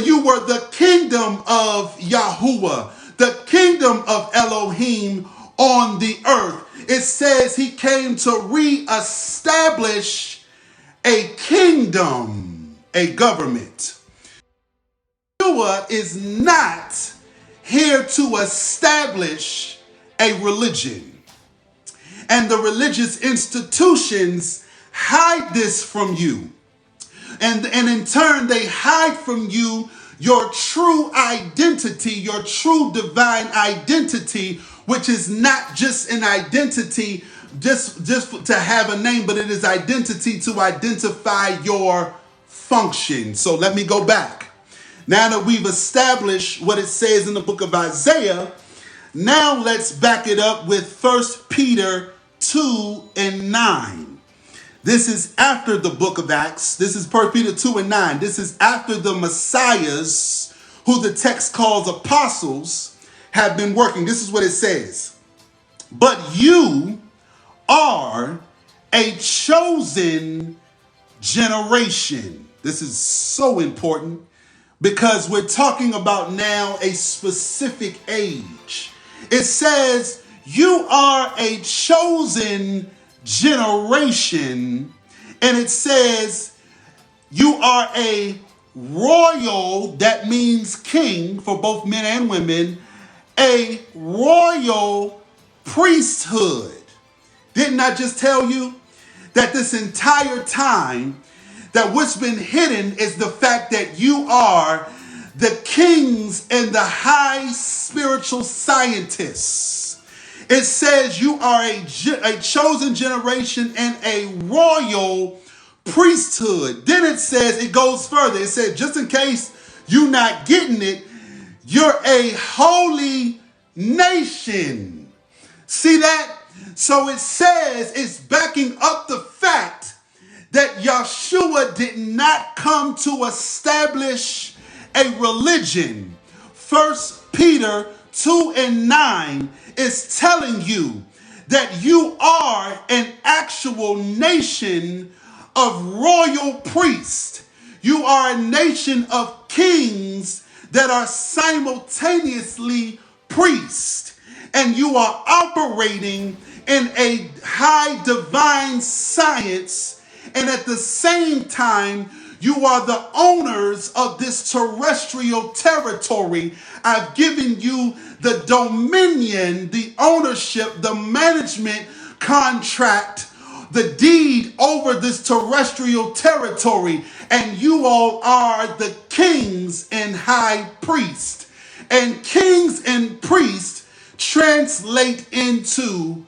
You were the kingdom of Yahuwah, the kingdom of Elohim on the earth. It says he came to reestablish a kingdom. a government. Yeshua is not here to establish a religion. And the religious institutions hide this from you. And in turn, they hide from you your true identity, your true divine identity, which is not just an identity just to have a name, but it is identity to identify your function. So let me go back. Now that we've established what it says in the book of Isaiah, now let's back it up with 1 Peter 2:9. This is after the book of Acts. This is 1 Peter 2:9. This is after the Messiahs, who the text calls apostles, have been working. This is what it says. But you are a chosen generation. This is so important because we're talking about now a specific age. It says you are a chosen generation, and it says you are a royal, that means king for both men and women, a royal priesthood. Didn't I just tell you that this entire time that what's been hidden is the fact that you are the kings and the high spiritual scientists? It says you are a chosen generation and a royal priesthood. Then it says, it goes further. It said, just in case you're not getting it, you're a holy nation. See that? So it says, it's backing up the fact that Yeshua did not come to establish a religion. 1 Peter 2:9 is telling you that you are an actual nation of royal priests. You are a nation of kings that are simultaneously priests. And you are operating in a high divine science. And at the same time, you are the owners of this terrestrial territory. I've given you the dominion, the ownership, the management contract, the deed over this terrestrial territory. And you all are the kings and high priests. And kings and priests translate into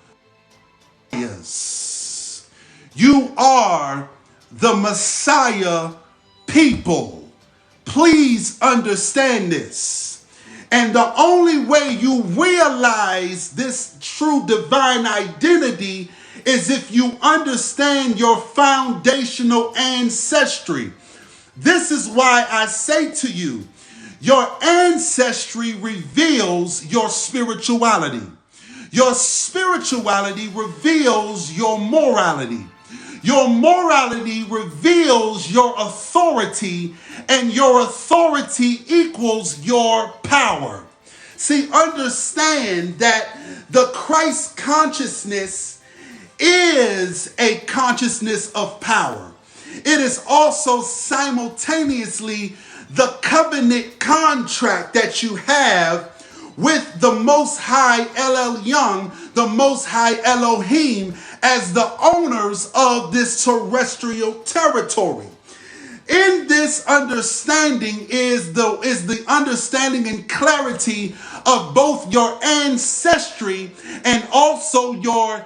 Messiahs. You are the Messiah people. Please understand this. And the only way you realize this true divine identity is if you understand your foundational ancestry. This is why I say to you, your ancestry reveals your spirituality. Your spirituality reveals your morality. Your morality reveals your authority, and your authority equals your power. See, understand that the Christ consciousness is a consciousness of power. It is also simultaneously the covenant contract that you have with the Most High El Elyon, the Most High Elohim, as the owners of this terrestrial territory. In this understanding is the understanding and clarity of both your ancestry and also your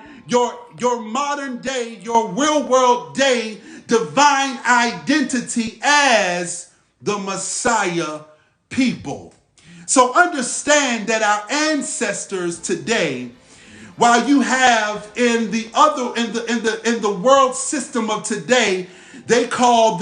modern day, your real world day divine identity as the Messiah people. So understand that our ancestors today, while you have in the world system of today, they call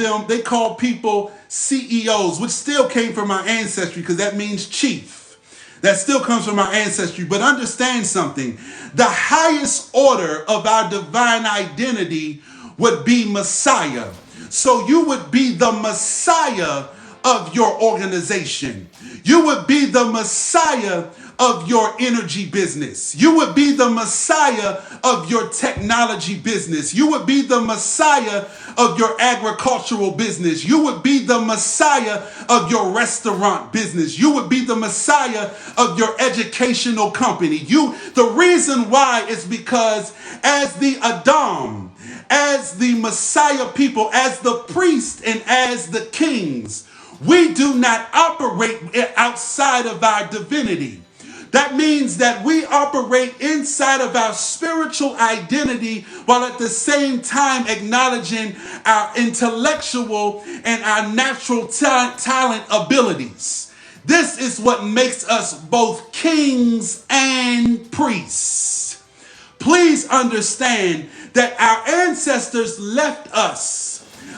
people CEOs, which still came from our ancestry because that means chief. That still comes from our ancestry. But understand something. The highest order of our divine identity would be Messiah. So you would be the Messiah of your organization. You would be the Messiah of your energy business. You would be the Messiah of your technology business. You would be the Messiah of your agricultural business. You would be the Messiah of your restaurant business. You would be the Messiah of your educational company. The reason why is because as the Adam, as the Messiah people, as the priest, and as the kings, we do not operate outside of our divinity. That means that we operate inside of our spiritual identity while at the same time acknowledging our intellectual and our natural talent abilities. This is what makes us both kings and priests. Please understand that our ancestors left us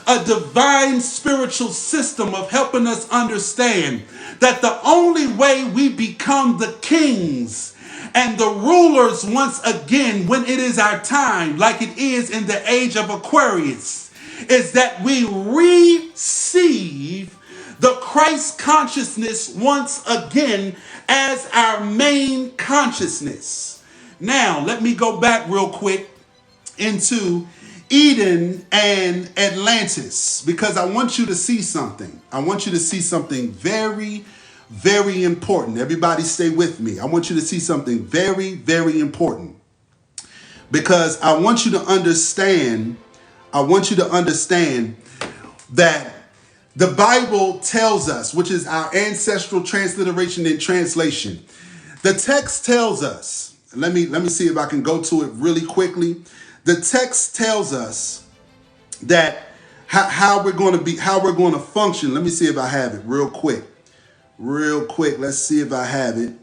a divine spiritual system of helping us understand that the only way we become the kings and the rulers once again when it is our time, like it is in the age of Aquarius, is that we receive the Christ consciousness once again as our main consciousness. Now, let me go back real quick into Eden and Atlantis, because I want you to see something. I want you to see something very, very important. Everybody stay with me. I want you to see something very, very important, because I want you to understand that the Bible tells us, which is our ancestral transliteration and translation. The text tells us, let me see if I can go to it really quickly. The text tells us that how we're going to function. Let me see if I have it real quick. Let's see if I have it.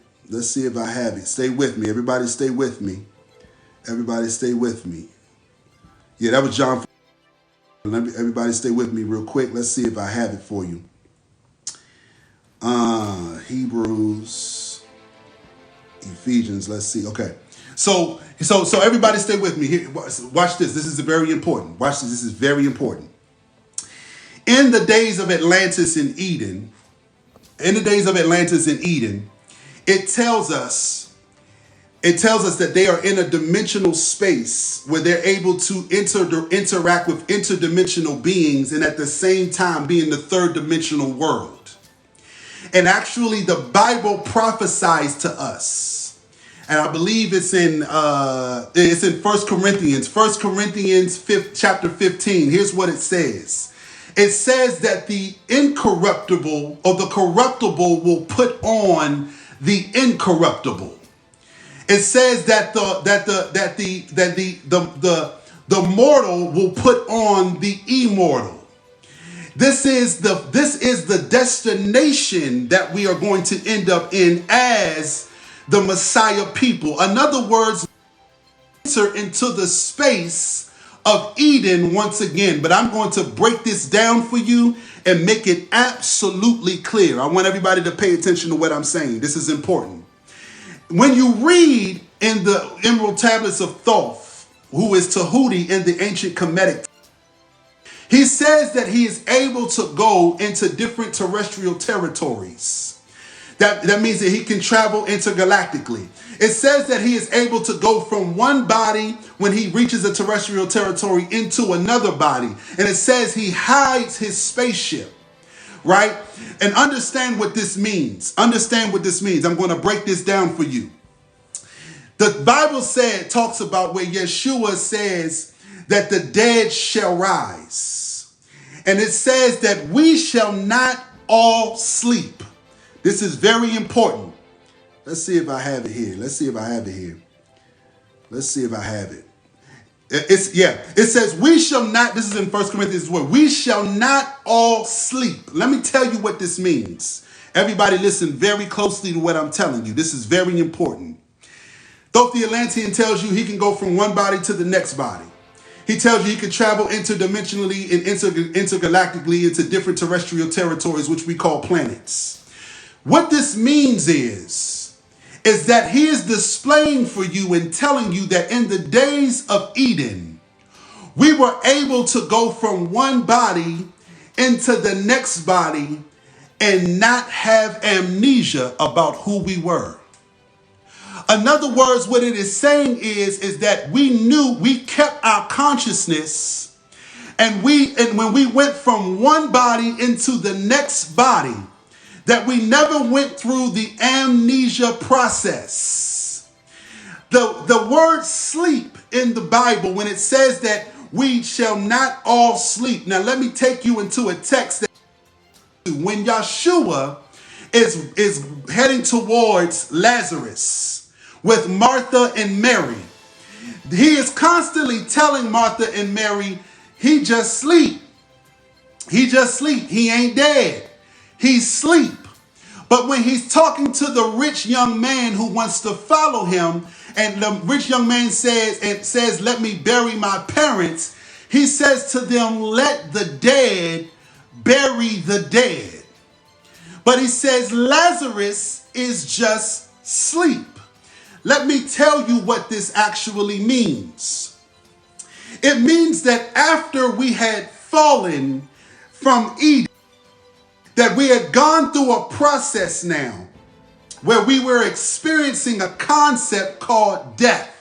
Stay with me. Everybody stay with me. Yeah, that was John. Everybody stay with me real quick. Let's see if I have it for you. Hebrews, Ephesians. Let's see. Okay. So everybody stay with me here. Watch this. This is very important. Watch this. This is very important. In the days of Atlantis and Eden, it tells us that they are in a dimensional space where they're able to interact with interdimensional beings and at the same time be in the third dimensional world. And actually the Bible prophesies to us. And I believe it's in 1 Corinthians. 1 Corinthians chapter 15. Here's what it says. It says that the incorruptible or the corruptible will put on the incorruptible. It says that the mortal will put on the immortal. This is the destination that we are going to end up in as the Messiah people. In other words, enter into the space of Eden once again. But I'm going to break this down for you and make it absolutely clear. I want everybody to pay attention to what I'm saying. This is important. When you read in the Emerald Tablets of Thoth, who is Tahuti in the ancient Kemetic, he says that he is able to go into different terrestrial territories. That means that he can travel intergalactically. It says that he is able to go from one body when he reaches a terrestrial territory into another body. And it says he hides his spaceship, right? And understand what this means. I'm going to break this down for you. The Bible talks about where Yeshua says that the dead shall rise. And it says that we shall not all sleep. This is very important. Let's see if I have it here. It says we shall not, this is in 1 Corinthians 1, we shall not all sleep. Let me tell you what this means. Everybody listen very closely to what I'm telling you. This is very important. Thoth the Atlantean tells you he can go from one body to the next body. He tells you he can travel interdimensionally and intergalactically into different terrestrial territories, which we call planets. What this means is that he is displaying for you and telling you that in the days of Eden, we were able to go from one body into the next body and not have amnesia about who we were. In other words, what it is saying is that we kept our consciousness, and when we went from one body into the next body, that we never went through the amnesia process. The word sleep in the Bible, when it says that we shall not all sleep. Now let me take you into a text that when Yeshua is heading towards Lazarus with Martha and Mary, he is constantly telling Martha and Mary, he just sleep. He just sleep. He ain't dead. He's sleep. But when he's talking to the rich young man who wants to follow him, and the rich young man says, let me bury my parents, he says to them, let the dead bury the dead. But he says Lazarus is just sleep. Let me tell you what this actually means. It means that after we had fallen from Eden, that we had gone through a process now where we were experiencing a concept called death.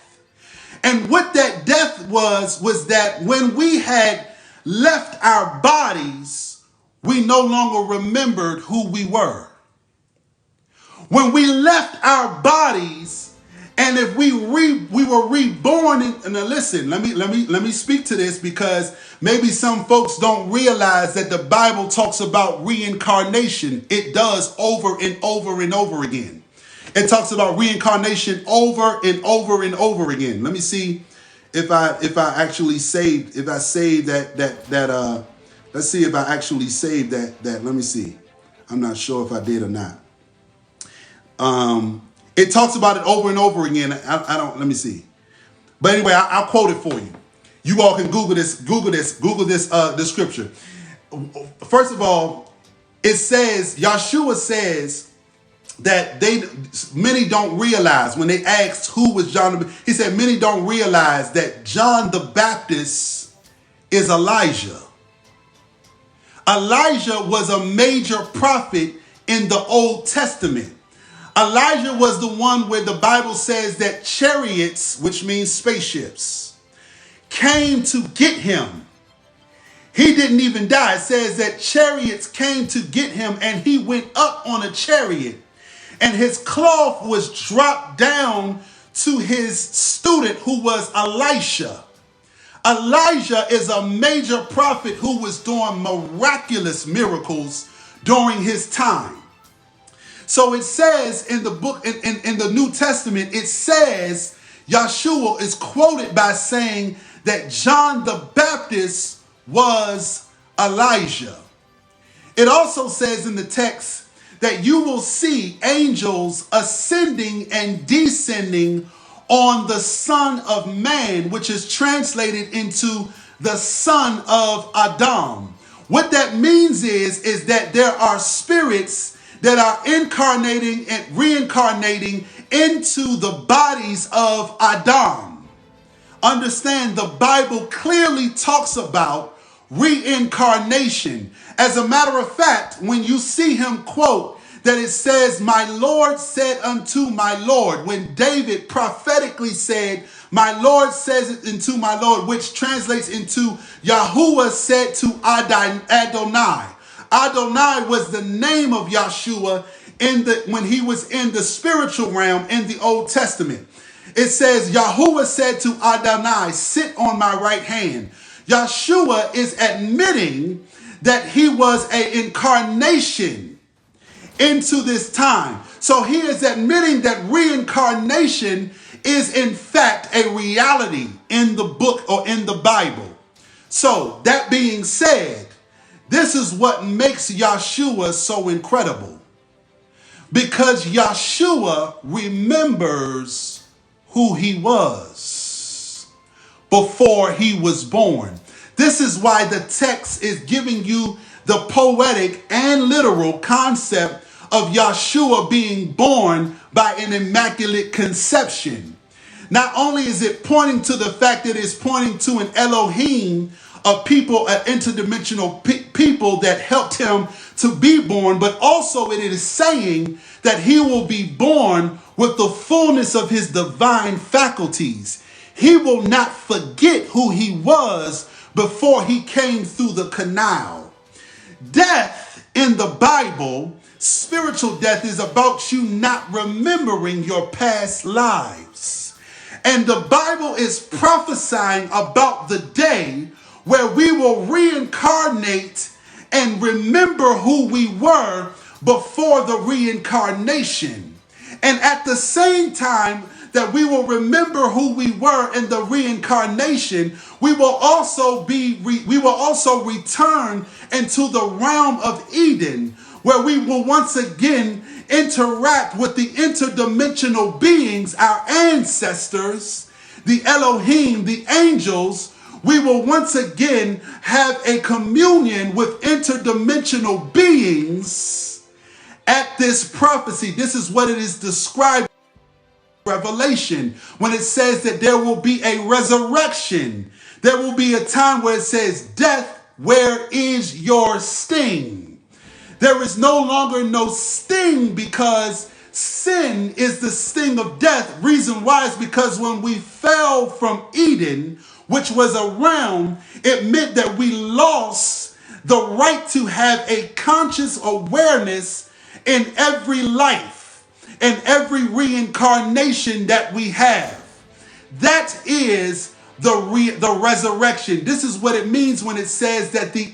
And what that death was that when we had left our bodies, we no longer remembered who we were. When we left our bodies, and if we were reborn, and now listen, let me speak to this, because maybe some folks don't realize that the Bible talks about reincarnation. It does over and over and over again. It talks about reincarnation over and over and over again. Let me see if I actually saved let's see if I actually saved that. Let me see. I'm not sure if I did or not. It talks about it over and over again. Let me see. But anyway, I'll quote it for you. You all can Google this scripture. First of all, it says, Yeshua says that many don't realize, when they asked who was John, he said many don't realize that John the Baptist is Elijah. Elijah was a major prophet in the Old Testament. Elijah was the one where the Bible says that chariots, which means spaceships, came to get him. He didn't even die. It says that chariots came to get him, and he went up on a chariot, and his cloth was dropped down to his student, who was Elisha. Elijah is a major prophet who was doing miraculous miracles during his time. So it says in the book, in the New Testament, it says Yeshua is quoted by saying that John the Baptist was Elijah. It also says in the text that you will see angels ascending and descending on the Son of Man, which is translated into the Son of Adam. What that means is that there are spirits that are incarnating and reincarnating into the bodies of Adam. Understand, the Bible clearly talks about reincarnation. As a matter of fact, when you see him quote that it says, my Lord said unto my Lord, when David prophetically said, my Lord says it unto my Lord, which translates into Yahuwah said to Adonai. Adonai was the name of Yeshua when he was in the spiritual realm in the Old Testament. It says, Yahuwah said to Adonai, sit on my right hand. Yeshua is admitting that he was an incarnation into this time. So he is admitting that reincarnation is in fact a reality in the book or in the Bible. So that being said, this is what makes Yeshua so incredible. Because Yeshua remembers who he was before he was born. This is why the text is giving you the poetic and literal concept of Yeshua being born by an immaculate conception. Not only is it pointing to the fact that it's pointing to an Elohim, of people, interdimensional people that helped him to be born, but also it is saying that he will be born with the fullness of his divine faculties. He will not forget who he was before he came through the canal. Death in the Bible, spiritual death, is about you not remembering your past lives. And the Bible is prophesying about the day where we will reincarnate and remember who we were before the reincarnation. And at the same time that we will remember who we were in the reincarnation, we will also return into the realm of Eden, where we will once again interact with the interdimensional beings, our ancestors, the Elohim, the angels. We will once again have a communion with interdimensional beings at this prophecy. This is what it is described in Revelation, when it says that there will be a resurrection. There will be a time where it says, "Death, where is your sting?" There is no longer no sting, because sin is the sting of death. Reason why is because when we fell from Eden, which was a realm, it meant that we lost the right to have a conscious awareness in every life, in every reincarnation that we have. That is the resurrection. This is what it means when it says that the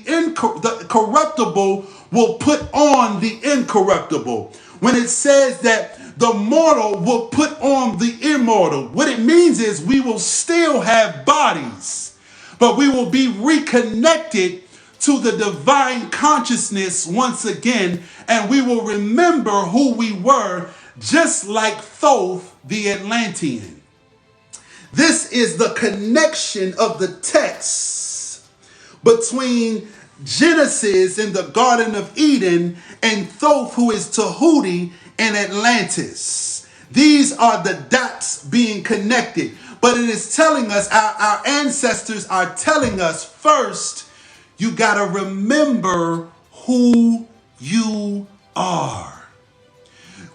corruptible will put on the incorruptible. When it says that the mortal will put on the immortal, what it means is we will still have bodies, but we will be reconnected to the divine consciousness once again, and we will remember who we were, just like Thoth the Atlantean. This is the connection of the text between Genesis in the Garden of Eden and Thoth, who is Tahuti and Atlantis. These are the dots being connected. But it is telling us, our ancestors are telling us, first, you got to remember who you are.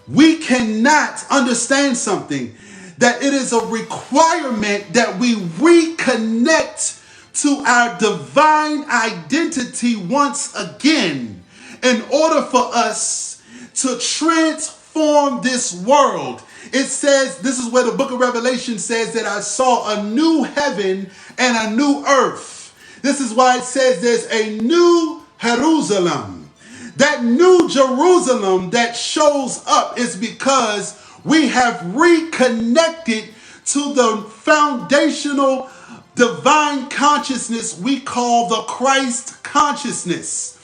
We cannot understand something, that it is a requirement that we reconnect to our divine identity once again in order for us to transform this world. It says, this is where the book of Revelation says that I saw a new heaven and a new earth. This is why it says there's a new Jerusalem. That new Jerusalem that shows up is because we have reconnected to the foundational divine consciousness we call the Christ consciousness,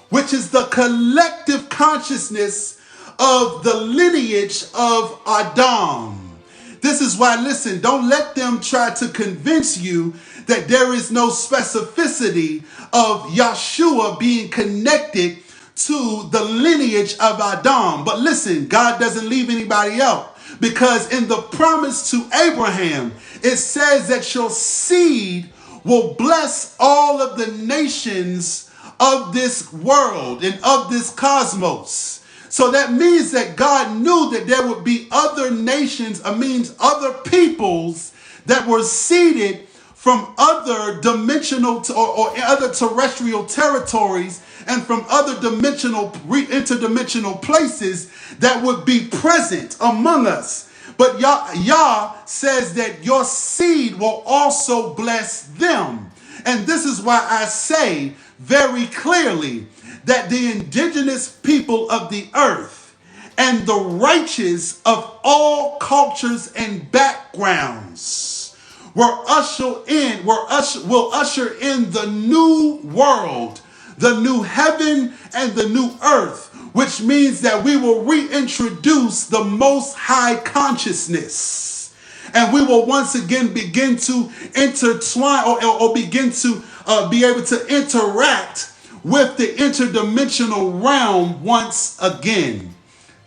which is the collective consciousness of the lineage of Adam. This is why, listen, don't let them try to convince you that there is no specificity of Yeshua being connected to the lineage of Adam. But listen, God doesn't leave anybody out, because in the promise to Abraham, it says that your seed will bless all of the nations of this world and of this cosmos. So that means that God knew that there would be other nations, other peoples that were seeded from other dimensional or other terrestrial territories and from other interdimensional places that would be present among us. But Yah says that your seed will also bless them. And this is why I say very clearly that the indigenous people of the earth and the righteous of all cultures and backgrounds will usher in the new world, the new heaven and the new earth, which means that we will reintroduce the Most High consciousness. And we will once again begin to intertwine or begin to be able to interact with the interdimensional realm once again.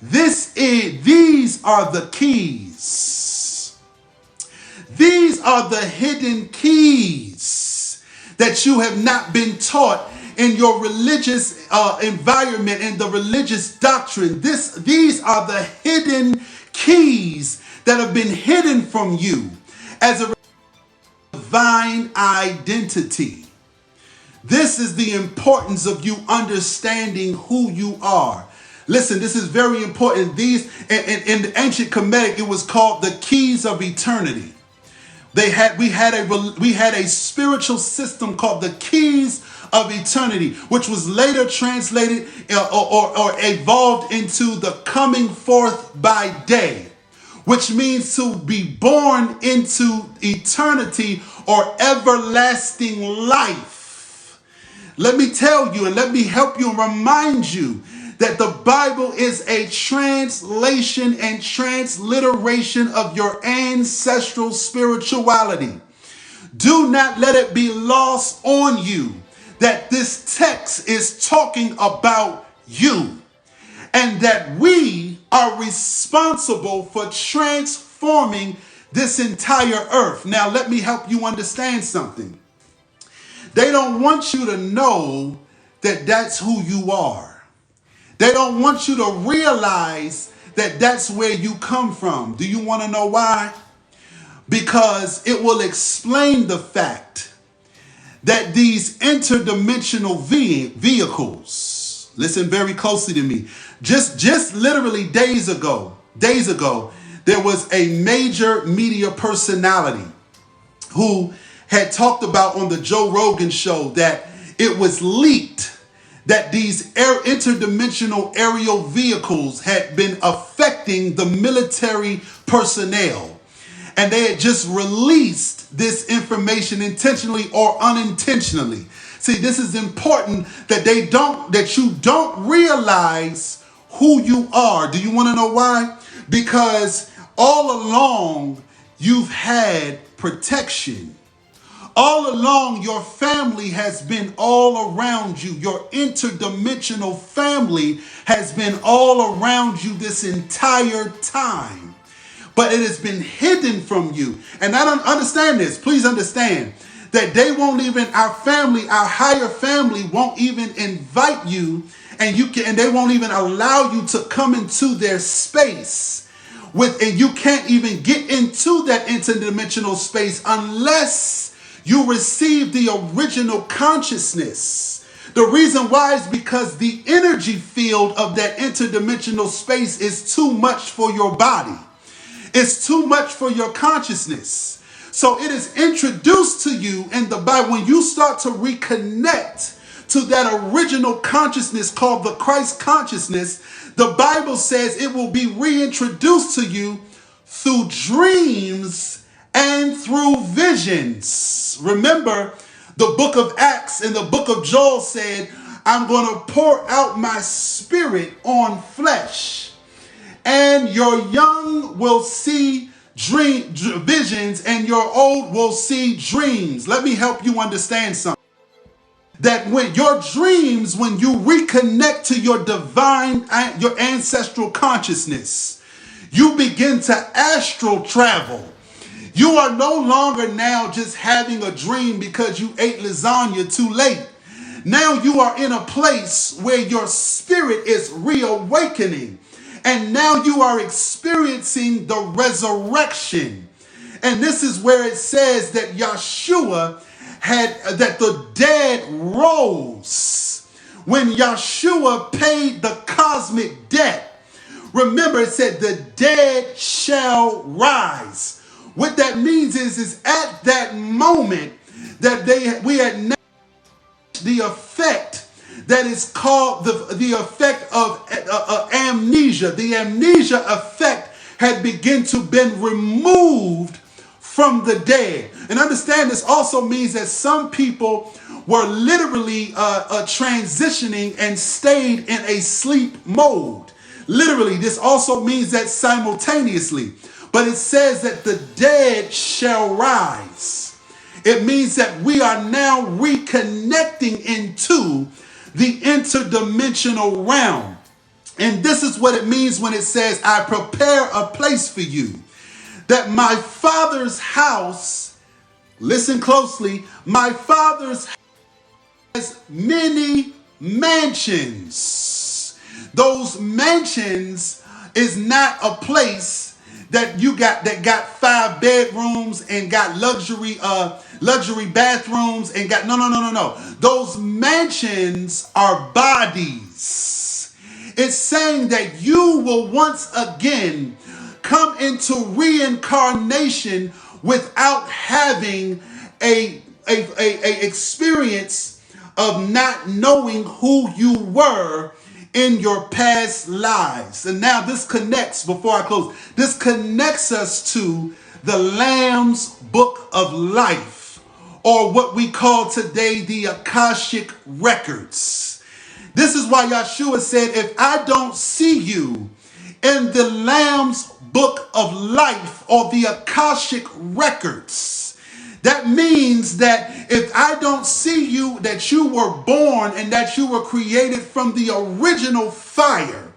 These are the keys. These are the hidden keys that you have not been taught in your religious environment, in the religious doctrine. These are the hidden keys that have been hidden from you as a divine identity. This is the importance of you understanding who you are. Listen, this is very important. These in the ancient Kemetic, it was called the keys of eternity. We had a spiritual system called the keys of eternity, which was later translated or evolved into the coming forth by day, which means to be born into eternity or everlasting life. Let me tell you and let me help you and remind you that the Bible is a translation and transliteration of your ancestral spirituality. Do not let it be lost on you that this text is talking about you and that we are responsible for transforming this entire earth. Now, let me help you understand something. They don't want you to know that that's who you are. They don't want you to realize that that's where you come from. Do you want to know why? Because it will explain the fact that these interdimensional vehicles, listen very closely to me, just literally days ago, there was a major media personality who had talked about on the Joe Rogan show that it was leaked that these interdimensional aerial vehicles had been affecting the military personnel. And they had just released this information intentionally or unintentionally. See, this is important that you don't realize who you are. Do you want to know why? Because all along you've had protection. All along, your family has been all around you. Your interdimensional family has been all around you this entire time. But it has been hidden from you. And I don't understand this. Please understand that they won't even, our family, our higher family won't even invite you and they won't even allow you to come into their space. And you can't even get into that interdimensional space unless you receive the original consciousness. The reason why is because the energy field of that interdimensional space is too much for your body. It's too much for your consciousness. So it is introduced to you in the Bible when you start to reconnect to that original consciousness called the Christ consciousness. The Bible says it will be reintroduced to you through dreams and through visions. Remember, the book of Acts and the book of Joel said, I'm going to pour out my spirit on flesh, and your young will see visions, and your old will see dreams. Let me help you understand something. That when your dreams, when you reconnect to your divine, your ancestral consciousness, you begin to astral travel. You are no longer now just having a dream because you ate lasagna too late. Now you are in a place where your spirit is reawakening. And now you are experiencing the resurrection. And this is where it says that Yeshua that the dead rose. When Yeshua paid the cosmic debt, remember it said the dead shall rise. What that means is at that moment that we had the effect that is called the effect of amnesia. The amnesia effect had begun to been removed from the dead. And understand, this also means that some people were literally transitioning and stayed in a sleep mode. Literally, this also means that simultaneously. But it says that the dead shall rise. It means that we are now reconnecting into the interdimensional realm. And this is what it means when it says, I prepare a place for you. That my Father's house, listen closely, my Father's house has many mansions. Those mansions is not a place that got 5 bedrooms and got luxury bathrooms and got no. Those mansions are bodies. It's saying that you will once again come into reincarnation without having a experience of not knowing who you were in your past lives. And now this connects, before I close, this connects us to the Lamb's Book of Life, or what we call today the Akashic Records. This is why Yeshua said, if I don't see you in the Lamb's Book of Life, or the Akashic Records, that means that if I don't see you, that you were born and that you were created from the original fire.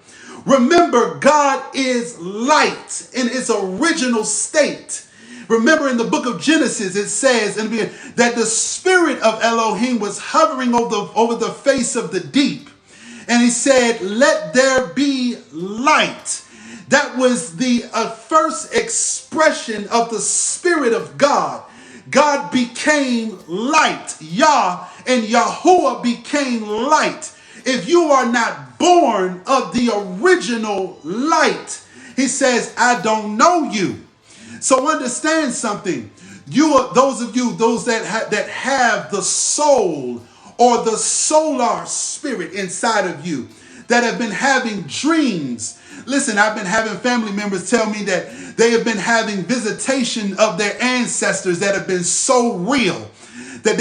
Remember, God is light in its original state. Remember, in the book of Genesis, it says that the spirit of Elohim was hovering over the face of the deep. And he said, let there be light. That was the first expression of the Spirit of God. God became light. Yah and Yahuwah became light. If you are not born of the original light, he says, I don't know you. So understand something. Those that have the soul or the solar spirit inside of you, that have been having dreams. Listen, I've been having family members tell me that they have been having visitation of their ancestors that have been so real. That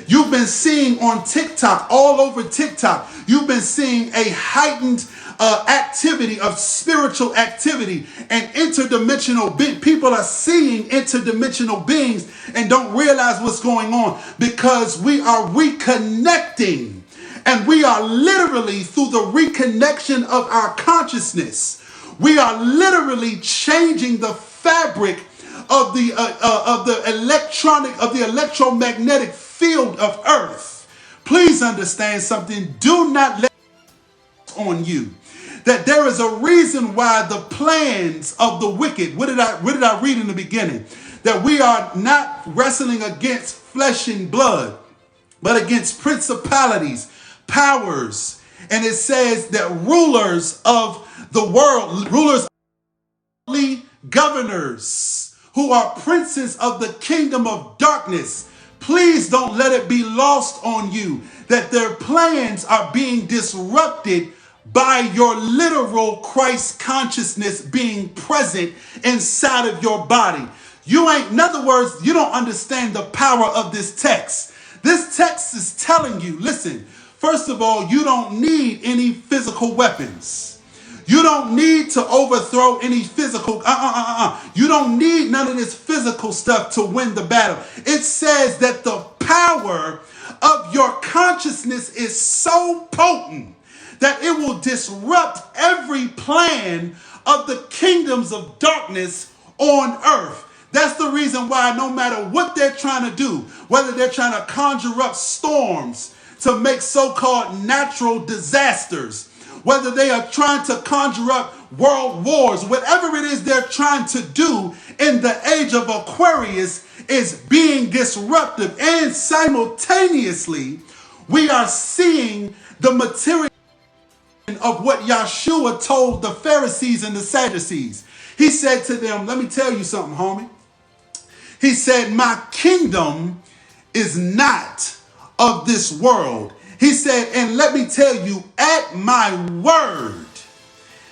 you've been seeing on TikTok, all over TikTok, you've been seeing a heightened activity of spiritual activity and interdimensional people are seeing interdimensional beings and don't realize what's going on, because we are reconnecting. And we are literally, through the reconnection of our consciousness, we are literally changing the fabric of the electromagnetic field of Earth. Please understand something. Do not let on you that there is a reason why the plans of the wicked. What did I read in the beginning? That we are not wrestling against flesh and blood, but against principalities, powers. And it says that rulers of the world, rulers, governors, who are princes of the kingdom of darkness. Please don't let it be lost on you that their plans are being disrupted by your literal Christ consciousness being present inside of your body. In other words, you don't understand the power of this text. This text is telling you, listen, first of all, you don't need any physical weapons. You don't need to overthrow any physical, You don't need none of this physical stuff to win the battle. It says that the power of your consciousness is so potent that it will disrupt every plan of the kingdoms of darkness on earth. That's the reason why no matter what they're trying to do, whether they're trying to conjure up storms to make so-called natural disasters, whether they are trying to conjure up world wars, whatever it is they're trying to do in the age of Aquarius is being disruptive. And simultaneously, we are seeing the material of what Yeshua told the Pharisees and the Sadducees. He said to them, let me tell you something, homie. He said, my kingdom is not of this world. He said, and let me tell you, at my word,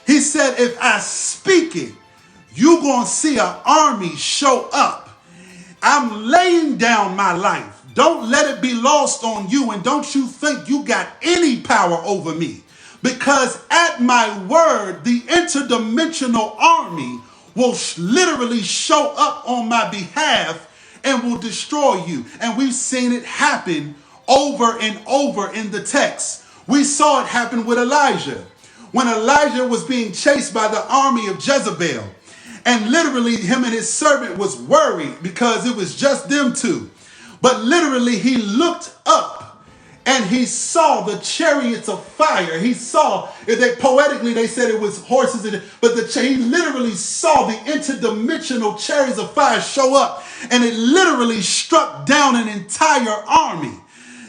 he said, if I speak it, you're going to see an army show up. I'm laying down my life. Don't let it be lost on you, and don't you think you got any power over me. Because at my word, the interdimensional army will literally show up on my behalf and will destroy you. And we've seen it happen over and over in the text. We saw it happen with Elijah. When Elijah was being chased by the army of Jezebel, and literally him and his servant was worried because it was just them two. But literally he looked up and he saw the chariots of fire. He saw, poetically they said it was horses, but he literally saw the interdimensional chariots of fire show up, and it literally struck down an entire army.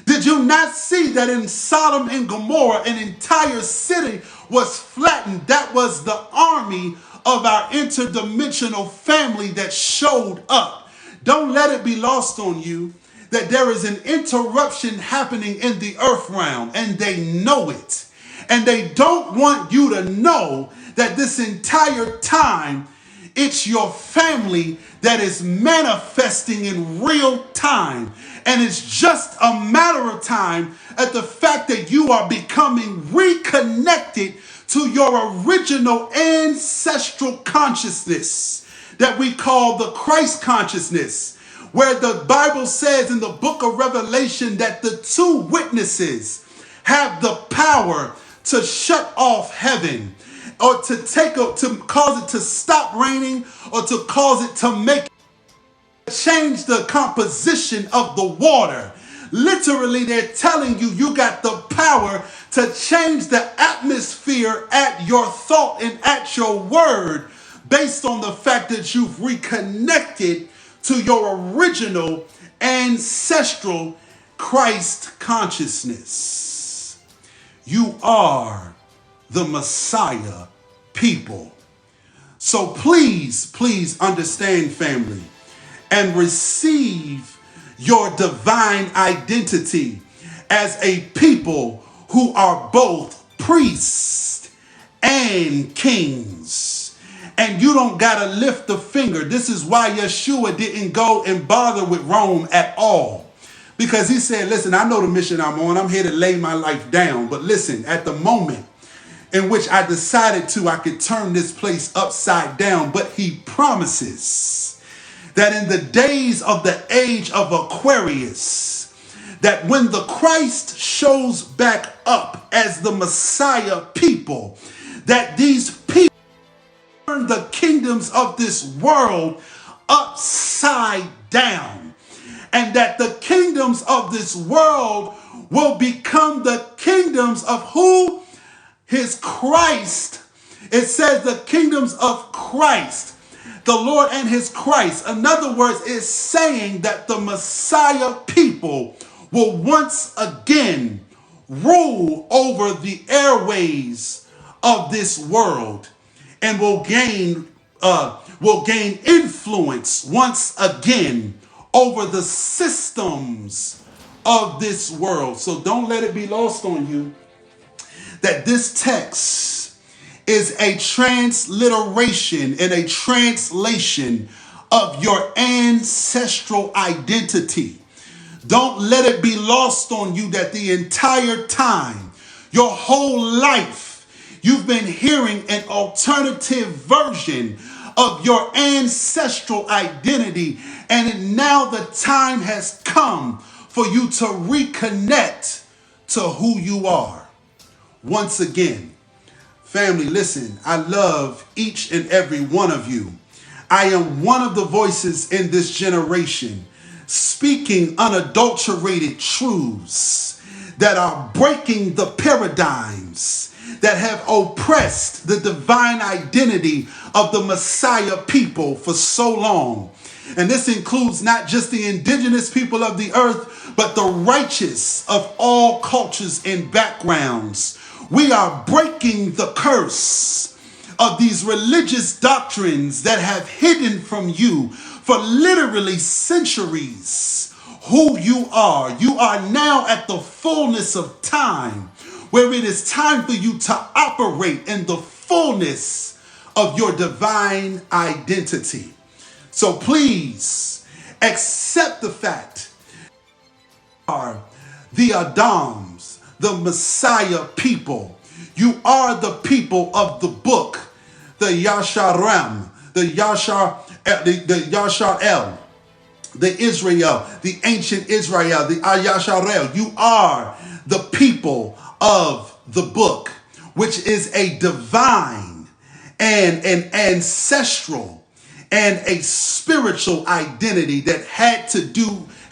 Did you not see that in Sodom and Gomorrah, an entire city was flattened? That was the army of our interdimensional family that showed up. Don't let it be lost on you that there is an interruption happening in the earth realm, and they know it. And they don't want you to know that this entire time, it's your family that is manifesting in real time. And it's just a matter of time at the fact that you are becoming reconnected to your original ancestral consciousness that we call the Christ consciousness, where the Bible says in the book of Revelation that the two witnesses have the power to shut off heaven, or to cause it to stop raining, or to cause it to change the composition of the water. Literally, they're telling you you got the power to change the atmosphere at your thought and at your word, based on the fact that you've reconnected to your original ancestral Christ consciousness. You are the Messiah people. So please, please understand, family, and receive your divine identity as a people who are both priests and kings. And you don't gotta lift a finger. This is why Yeshua didn't go and bother with Rome at all. Because he said, listen, I know the mission I'm on. I'm here to lay my life down. But listen, at the moment in which I decided I could turn this place upside down. But he promises that in the days of the age of Aquarius, that when the Christ shows back up as the Messiah people, that these people turn the kingdoms of this world upside down, and that the kingdoms of this world will become the kingdoms of who? His Christ. It says the kingdoms of Christ, the Lord and his Christ. In other words, it's saying that the Messiah people will once again rule over the airways of this world, and will gain influence once again over the systems of this world. So don't let it be lost on you that this text is a transliteration and a translation of your ancestral identity. Don't let it be lost on you that the entire time, your whole life, you've been hearing an alternative version of your ancestral identity, and now the time has come for you to reconnect to who you are. Once again, family, listen, I love each and every one of you. I am one of the voices in this generation speaking unadulterated truths that are breaking the paradigms that have oppressed the divine identity of the Messiah people for so long. And this includes not just the indigenous people of the earth, but the righteous of all cultures and backgrounds. We are breaking the curse of these religious doctrines that have hidden from you for literally centuries who you are. You are now at the fullness of time, where it is time for you to operate in the fullness of your divine identity. So please accept the fact you are the Adams, the Messiah people. You are the people of the book, the Yasharim, the Yasharel, the Israel, the ancient Israel, the Ayasharel. You are the people of the book, which is a divine and an ancestral and a spiritual identity that had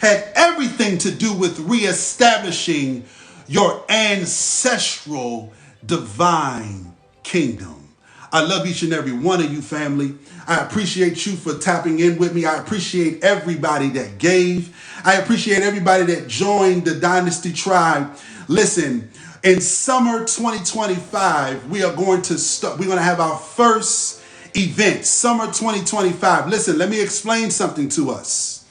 had everything to do with reestablishing your ancestral divine kingdom. I love each and every one of you, family. I appreciate you for tapping in with me. I appreciate everybody that gave. I appreciate everybody that joined the Dynasty Tribe. Listen, in summer 2025, we're going to have our first event, summer 2025. Listen, let me explain something to us.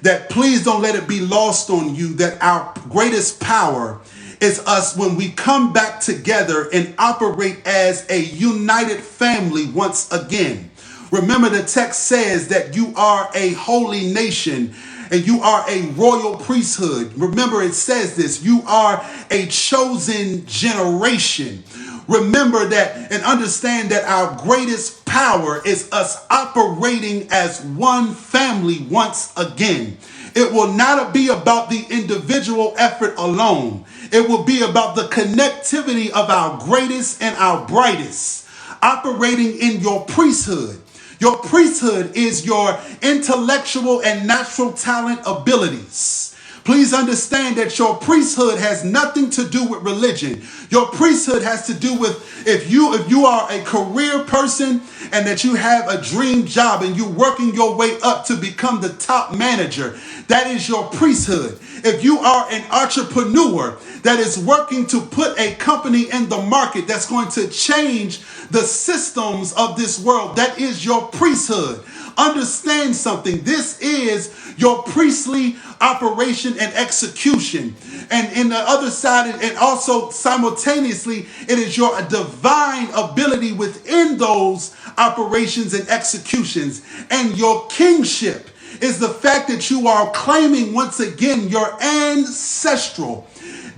That please don't let it be lost on you that our greatest power is us when we come back together and operate as a united family once again. Remember, the text says that you are a holy nation and you are a royal priesthood. Remember, it says this, you are a chosen generation. Remember that and understand that our greatest power is us operating as one family once again. It will not be about the individual effort alone. It will be about the connectivity of our greatest and our brightest, operating in your priesthood. Your priesthood is your intellectual and natural talent abilities. Please understand that your priesthood has nothing to do with religion. Your priesthood has to do with if you are a career person and that you have a dream job and you're working your way up to become the top manager, that is your priesthood. If you are an entrepreneur that is working to put a company in the market that's going to change the systems of this world, that is your priesthood. Understand something. This is your priestly operation and execution. And in the other side, and also simultaneously, it is your divine ability within those operations and executions. And your kingship is the fact that you are claiming once again your ancestral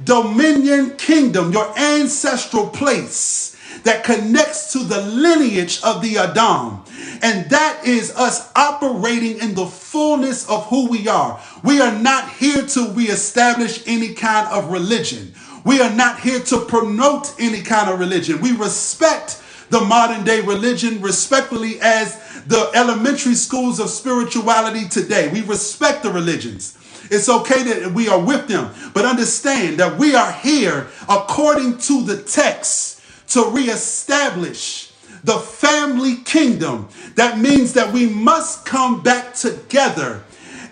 dominion kingdom, your ancestral place that connects to the lineage of the Adam. And that is us operating in the fullness of who we are. We are not here to reestablish any kind of religion. We are not here to promote any kind of religion. We respect the modern day religion respectfully as the elementary schools of spirituality today. We respect the religions. It's okay that we are with them, but understand that we are here according to the text to reestablish the family kingdom. That means that we must come back together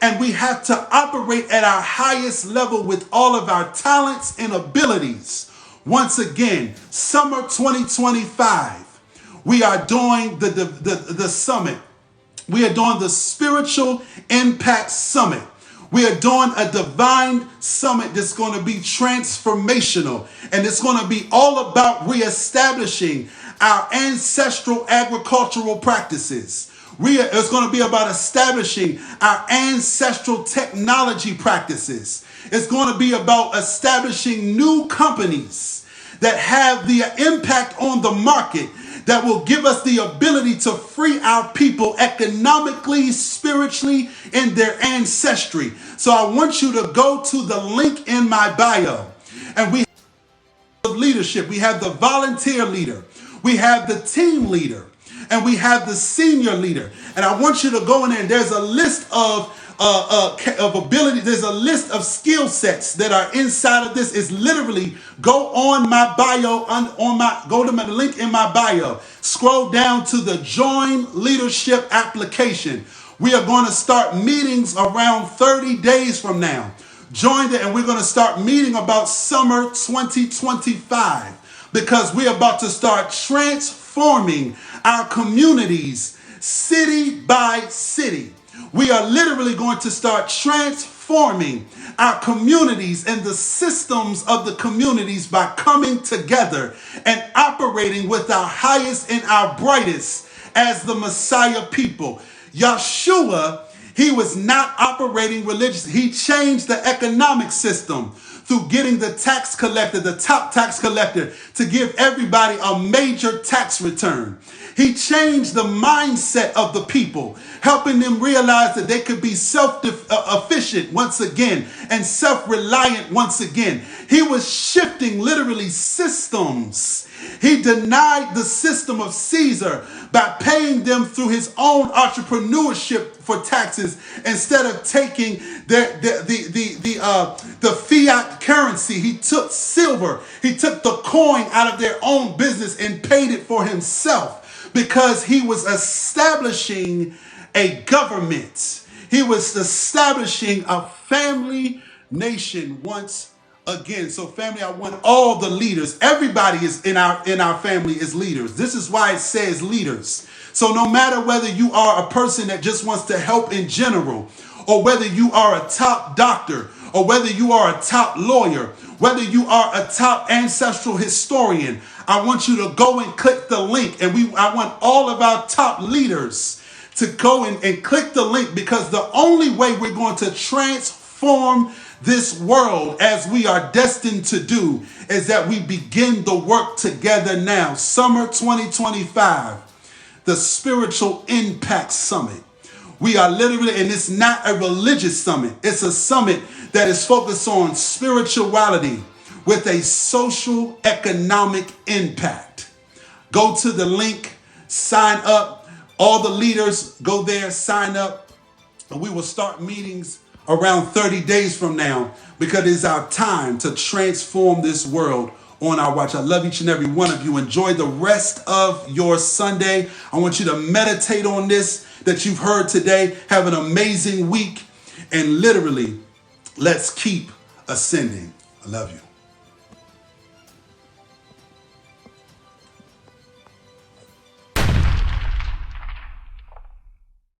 and we have to operate at our highest level with all of our talents and abilities. Once again, summer 2025, we are doing the summit. We are doing the Spiritual Impact Summit. We are doing a divine summit that's going to be transformational. And it's going to be all about reestablishing our ancestral agricultural practices. It's going to be about establishing our ancestral technology practices. It's going to be about establishing new companies that have the impact on the market that will give us the ability to free our people economically, spiritually, in their ancestry. So I want you to go to the link in my bio. And we have leadership. We have the volunteer leader. We have the team leader. And we have the senior leader. And I want you to go in there and there's a list of ability. There's a list of skill sets that are inside of this. It's literally go on my bio, go to the link in my bio, scroll down to the join leadership application. We are going to start meetings around 30 days from now. Join it and we're going to start meeting about summer 2025 because we're about to start transforming our communities city by city. We are literally going to start transforming our communities and the systems of the communities by coming together and operating with our highest and our brightest as the Messiah people. Yeshua, he was not operating religious. He changed the economic system through getting the tax collector, the top tax collector, to give everybody a major tax return. He changed the mindset of the people, helping them realize that they could be self-efficient once again and self-reliant once again. He was shifting literally systems. He denied the system of Caesar by paying them through his own entrepreneurship for taxes instead of taking the fiat currency. He took silver. He took the coin out of their own business and paid it for himself because he was establishing a government. He was establishing a family nation once again. So family, I want all the leaders. Everybody is in our family is leaders. This is why it says leaders. So no matter whether you are a person that just wants to help in general, or whether you are a top doctor, or whether you are a top lawyer, whether you are a top ancestral historian, I want you to go and click the link. And I want all of our top leaders to go and click the link, because the only way we're going to transform this world as we are destined to do is that we begin the work together now. Summer 2025, the Spiritual Impact Summit. We are literally, and it's not a religious summit. It's a summit that is focused on spirituality with a social economic impact. Go to the link, sign up. All the leaders go there, sign up, and we will start meetings around 30 days from now, because it's our time to transform this world on our watch. I love each and every one of you. Enjoy the rest of your Sunday. I want you to meditate on this that you've heard today. Have an amazing week, and literally, let's keep ascending. I love you.